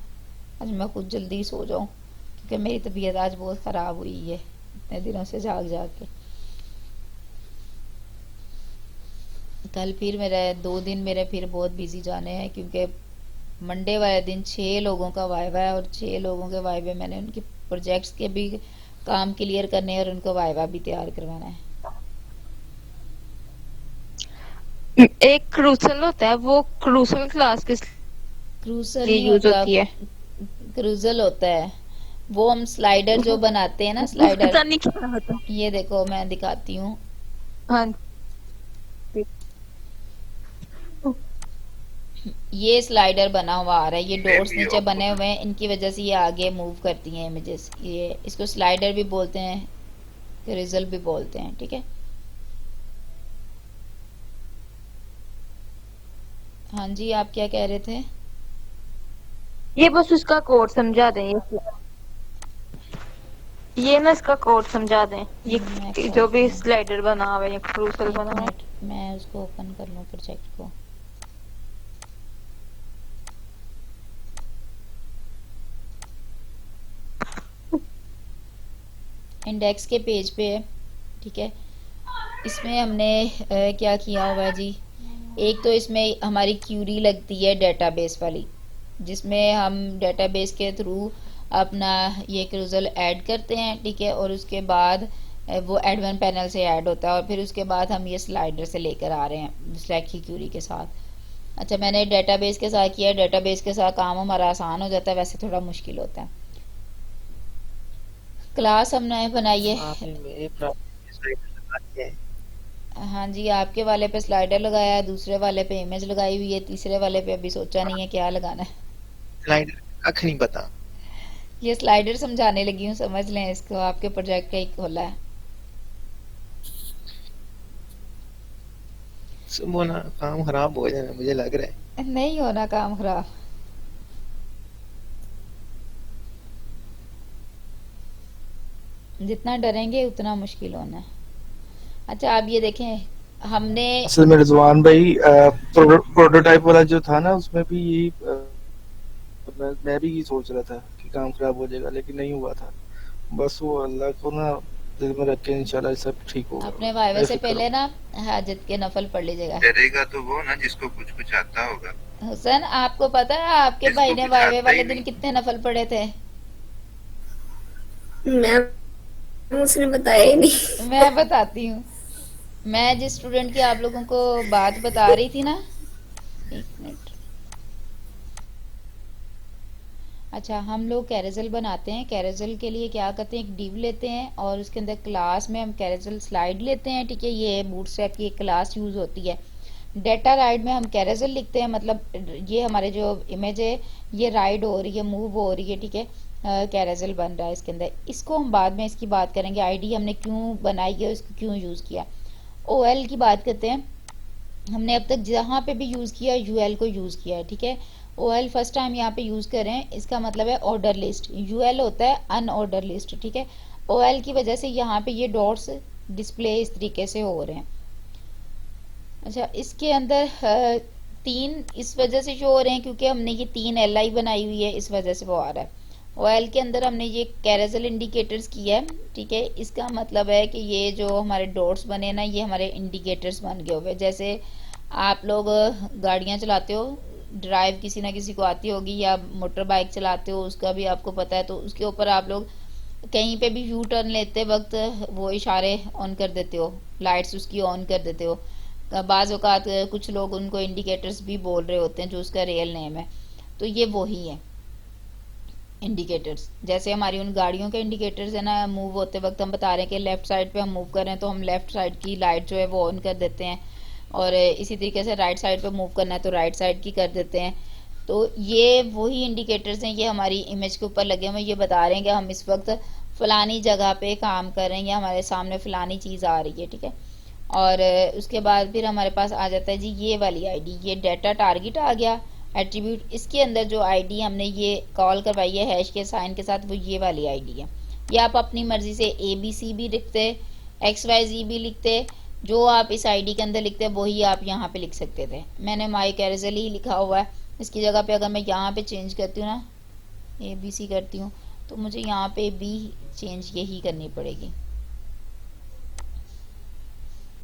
Speaker 1: आज मैं खुद जल्दी सो जाऊँ, क्योंकि मेरी तबीयत आज बहुत ख़राब हुई है इतने दिनों से जाग जाग के। कल फिर मेरे 2 दिन मेरे फिर बहुत बिजी जाने हैं, क्योंकि मंडे वाले दिन 6 लोगों का वाइवा है और 6 लोगों के वाइवे मैंने उनके प्रोजेक्ट्स के भी काम क्लियर करने हैं और उनको वाइवा भी तैयार करवाना है।
Speaker 4: एक क्रूसल होता है, वो क्रूसल क्लास किस
Speaker 1: क्रूसल
Speaker 4: लिए
Speaker 1: नहीं
Speaker 4: यूज
Speaker 1: होता,
Speaker 4: होती है?
Speaker 1: क्रूजल होता है वो, हम स्लाइडर जो बनाते हैं ना,
Speaker 4: पता
Speaker 1: स्लाइडर।
Speaker 4: नहीं क्या होता।
Speaker 1: ये देखो मैं दिखाती हूँ,
Speaker 4: हाँ,
Speaker 1: ये स्लाइडर बना हुआ आ रहा है, ये
Speaker 2: मैं
Speaker 1: डॉट्स
Speaker 2: भी
Speaker 1: नीचे
Speaker 2: आपको
Speaker 1: बने हुए हैं, इनकी वजह से ये आगे मूव करती हैं इमेजेस। ये इसको स्लाइडर भी बोलते हैं, क्रूजल भी बोलते हैं। ठीक है, हाँ जी, आप क्या कह रहे थे?
Speaker 4: ये बस उसका कोड समझा दें, ये ना इसका कोड समझा दें,
Speaker 1: मैं
Speaker 4: ये जो भी
Speaker 1: करती हूँ,
Speaker 4: स्लाइडर बना हुआ है या क्रूसल
Speaker 1: एक
Speaker 4: बना हुआ है।
Speaker 1: मिनट मैं उसको ओपन कर लूँ प्रोजेक्ट को। इंडेक्स के पेज पे है। ठीक है, इसमें हमने क्या किया हुआ है जी, एक तो इसमें हमारी क्यूरी लगती है डेटाबेस वाली, जिसमें हम डेटाबेस के थ्रू अपना ये क्रूजल ऐड करते हैं, ठीक है, और उसके बाद वो एडमिन पैनल से ऐड होता है और फिर उसके बाद हम ये स्लाइडर से लेकर आ रहे हैं स्लैक की क्यूरी के साथ। अच्छा, मैंने डेटाबेस के साथ किया, डेटाबेस के साथ काम हमारा आसान हो जाता है, वैसे थोड़ा मुश्किल होता है। क्लास हमने बनाई है।
Speaker 6: आपने मेरे प्रॉब्लम स्लाइडर लगा दिया है।
Speaker 1: हाँ जी, आपके वाले पे स्लाइडर लगाया है, दूसरे वाले पे इमेज लगाई हुई है, तीसरे वाले पे अभी सोचा नहीं है क्या लगाना है।
Speaker 6: स्लाइडर कख नहीं पता।
Speaker 1: ये स्लाइडर समझाने लगी हूँ, समझ लें इसको, आपके प्रोजेक्ट का ही खोला है।
Speaker 6: सुबह ना काम खराब हो जाना मुझे लग रहा है।
Speaker 1: नहीं होना काम खराब। जितना डरेंगे उतना मुश्किल होना है। अच्छा, आप ये देखें, हमने
Speaker 3: असल में रिजवान भाई प्रोटोटाइप वाला जो था ना उसमें भी यही मैं भी ये सोच रहा था कि काम खराब हो जाएगा, लेकिन नहीं हुआ था। बस वो अल्लाह को ना दिल में रख के इंशाल्लाह सब ठीक होगा।
Speaker 1: अपने वाइवा से
Speaker 3: बेफिक्र
Speaker 1: पहले
Speaker 3: रहो।
Speaker 1: ना हाजत के नफल पढ़ लीजिएगा।
Speaker 2: डरेगा तो वो ना जिसको कुछ कुछ आता होगा,
Speaker 1: हुसैन, आपको पता है आपके भाई
Speaker 2: जिसको
Speaker 1: ने
Speaker 2: कुछ
Speaker 1: वाइवे
Speaker 2: आता ही
Speaker 1: वाले दिन
Speaker 2: नहीं।
Speaker 1: कितने नफल पढ़े थे?
Speaker 5: मैम उसने बताया ही नहीं।
Speaker 1: मैं बताती हूँ। मैं जिस स्टूडेंट की आप लोगों को बात बता रही थी ना, एक मिनट। अच्छा, हम लोग कैरेजल बनाते हैं। कैरेजल के लिए क्या करते हैं, एक डिव लेते हैं और उसके अंदर क्लास में हम कैरेजल स्लाइड लेते हैं, ठीक है। ये बूटस्ट्रैप की एक क्लास यूज होती है। डेटा राइड में हम कैरेजल लिखते हैं, मतलब ये हमारे जो इमेज है ये राइड हो रही है, मूव हो रही है, ठीक है। कैरेजल बन रहा है इसके अंदर। इसको हम बाद में इसकी बात करेंगे, आईडी हमने क्यों बनाई है, इसको क्यों यूज किया। ओएल की बात करते हैं। हमने अब तक जहाँ पे भी यूज किया यूएल को यूज किया है, ठीक है। ओएल फर्स्ट टाइम यहाँ पे यूज कर रहे हैं, इसका मतलब है ऑर्डर लिस्ट। यूएल होता है अनऑर्डर लिस्ट, ठीक है। ओएल की वजह से यहाँ पे ये डॉट्स डिस्प्ले इस तरीके से हो रहे हैं। अच्छा, इसके अंदर तीन इस वजह से शो हो रहे हैं क्योंकि हमने ये 3 LI बनाई हुई है, इस वजह से वो आ रहा है। ओएल के अंदर हमने ये कैरेजल इंडिकेटर्स किया है, ठीक है। इसका मतलब है कि ये जो हमारे डॉट्स बने ना, ये हमारे इंडिकेटर्स बन गए हुए। जैसे आप लोग गाड़ियां चलाते हो, ड्राइव किसी ना किसी को आती होगी, या मोटर बाइक चलाते हो उसका भी आपको पता है, तो उसके ऊपर आप लोग कहीं पे भी यू टर्न लेते वक्त वो इशारे ऑन कर देते हो, लाइट्स उसकी ऑन कर देते हो। बाज़ औक़ात कुछ लोग उनको इंडिकेटर्स भी बोल रहे होते हैं, जो उसका रियल नेम है। तो ये वही है इंडिकेटर्स। जैसे हमारी उन गाड़ियों के इंडिकेटर्स है ना, मूव होते वक्त हम बता रहे हैं कि लेफ्ट साइड पे हम मूव कर रहे हैं, तो हम लेफ्ट साइड की लाइट जो है वो ऑन कर देते हैं, और इसी तरीके से राइट साइड पे मूव करना है तो राइट साइड की कर देते हैं। तो ये वही इंडिकेटर्स हैं, ये हमारी इमेज के ऊपर लगे हुए, ये बता रहे हैं कि हम इस वक्त फलानी जगह पे काम कर रहे हैं या हमारे सामने फलानी चीज़ आ रही है, ठीक है। और उसके बाद फिर हमारे पास आ जाता है जी ये वाली आईडी, ये डाटा टारगेट आ गया एट्रीब्यूट। इसके अंदर जो आईडी हमने ये कॉल करवाई है हैश के साइन के साथ, वो ये वाली आईडी है। ये आप अपनी मर्जी से ABC भी लिखते, XYZ भी लिखते, जो आप इस आईडी के अंदर लिखते हैं वही आप यहाँ पे लिख सकते थे। मैंने माई कैरेजल ही लिखा हुआ है, इसकी जगह पे अगर मैं यहाँ पे चेंज करती हूँ ना, ABC करती हूँ, तो मुझे यहाँ पे भी चेंज यही करनी पड़ेगी।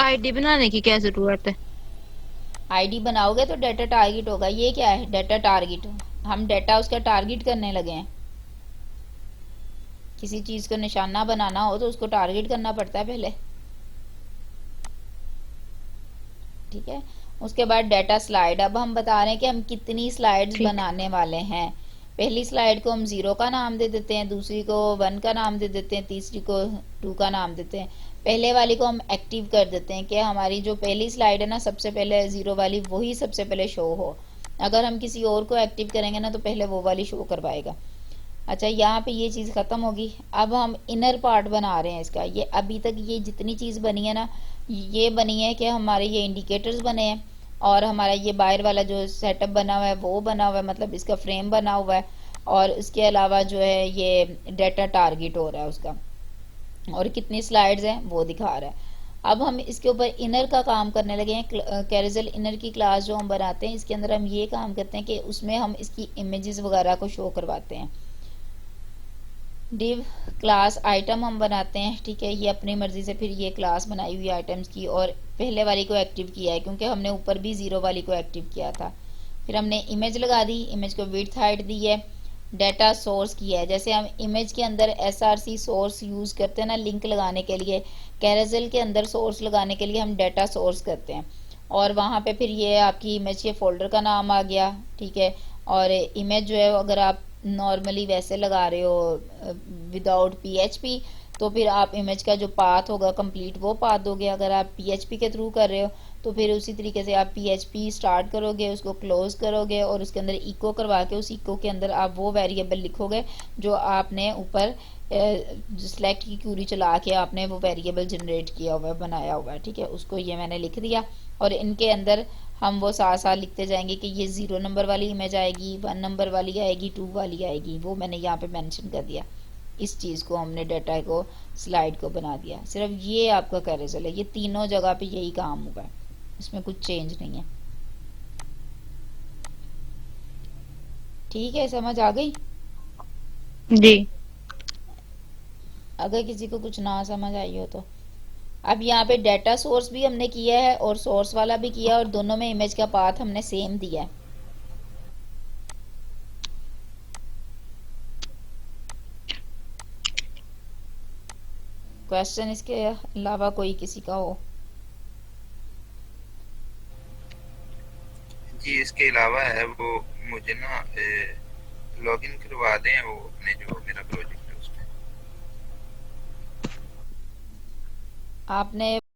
Speaker 4: आईडी बनाने की क्या जरूरत है?
Speaker 1: आईडी बनाओगे तो डाटा टारगेट होगा। ये क्या है, डाटा टारगेट, हम डाटा उसका टारगेट करने लगे हैं। किसी चीज को निशाना बनाना हो तो उसको टारगेट करना पड़ता है पहले, ठीक है। उसके बाद डाटा स्लाइड। अब हम बता रहे हैं कि हम कितनी स्लाइड्स बनाने वाले हैं। पहली स्लाइड को हम 0 का नाम दे देते हैं, दूसरी को 1 का नाम दे देते हैं, तीसरी को 2 का नाम देते हैं। पहले वाली को हम एक्टिव कर देते हैं कि हमारी जो पहली स्लाइड है ना, सबसे पहले 0 वाली वही सबसे पहले शो हो। अगर हम किसी और को एक्टिव करेंगे ना तो पहले वो वाली शो करवाएगा। अच्छा, यहाँ पे ये चीज़ ख़त्म होगी। अब हम इनर पार्ट बना रहे हैं इसका। ये अभी तक ये जितनी चीज़ बनी है ना, ये बनी है कि हमारे ये इंडिकेटर्स बने हैं और हमारा ये बाहर वाला जो सेटअप बना हुआ है वो बना हुआ है, मतलब इसका फ्रेम बना हुआ है, और इसके अलावा जो है ये डाटा टारगेट हो रहा है उसका, और कितनी स्लाइड्स हैं वो दिखा रहा है। अब हम इसके ऊपर इनर का काम करने लगे हैं। कैरेजल इनर की क्लास जो हम बनाते हैं, इसके अंदर हम ये काम करते हैं कि उसमें हम इसकी इमेजेस वगैरह को शो करवाते हैं। डिव क्लास आइटम हम बनाते हैं, ठीक है। ये अपनी मर्जी से फिर ये क्लास बनाई हुई आइटम्स की, और पहले वाली को एक्टिव किया है क्योंकि हमने ऊपर भी जीरो वाली को एक्टिव किया था। फिर हमने इमेज लगा दी, इमेज को विड्थ हाइट दी है, डाटा सोर्स किया है। जैसे हम इमेज के अंदर src सोर्स यूज करते हैं ना लिंक लगाने के लिए, कैरोसेल के अंदर सोर्स लगाने के लिए हम डाटा सोर्स करते हैं, और वहां पे फिर ये आपकी इमेज के फोल्डर का नाम आ गया, ठीक है। और इमेज जो है अगर आप नॉर्मली वैसे लगा रहे हो विदाउट पीएचपी, तो फिर आप इमेज का जो पाथ होगा कंप्लीट वो पाथ दोगे। अगर आप पीएचपी के थ्रू कर रहे हो तो फिर उसी तरीके से आप पीएचपी स्टार्ट करोगे, उसको क्लोज करोगे, और उसके अंदर इको करवा के उस इको के अंदर आप वो वेरिएबल लिखोगे जो आपने ऊपर सिलेक्ट की क्यूरी चला के आपने वो वेरिएबल जनरेट किया हुआ है, बनाया हुआ है, ठीक है। उसको ये मैंने लिख दिया, और इनके अंदर हम वो साथ साथ लिखते जाएंगे कि ये 0 नंबर वाली इमेज आएगी, 1 नंबर वाली आएगी, 2 वाली आएगी, वो मैंने यहाँ पे मेंशन कर दिया। इस चीज़ को हमने डाटा को स्लाइड को बना दिया। सिर्फ ये आपका कैरोसेल है, ये तीनों जगह पे यही काम हुआ है, इसमें कुछ चेंज नहीं है। ठीक है, समझ आ गई?
Speaker 4: जी।
Speaker 1: अगर किसी को कुछ ना समझ आई हो तो अब यहाँ पे डाटा सोर्स भी हमने किया है और सोर्स वाला भी किया है, और दोनों में इमेज का पाथ हमने सेम दिया है। क्वेश्चन इसके अलावा कोई किसी का हो?
Speaker 2: जी इसके अलावा है वो मुझे ना लॉगिन करवा दें वो अपने जो मेरा प्रोजेक्ट है उसमें।
Speaker 1: आपने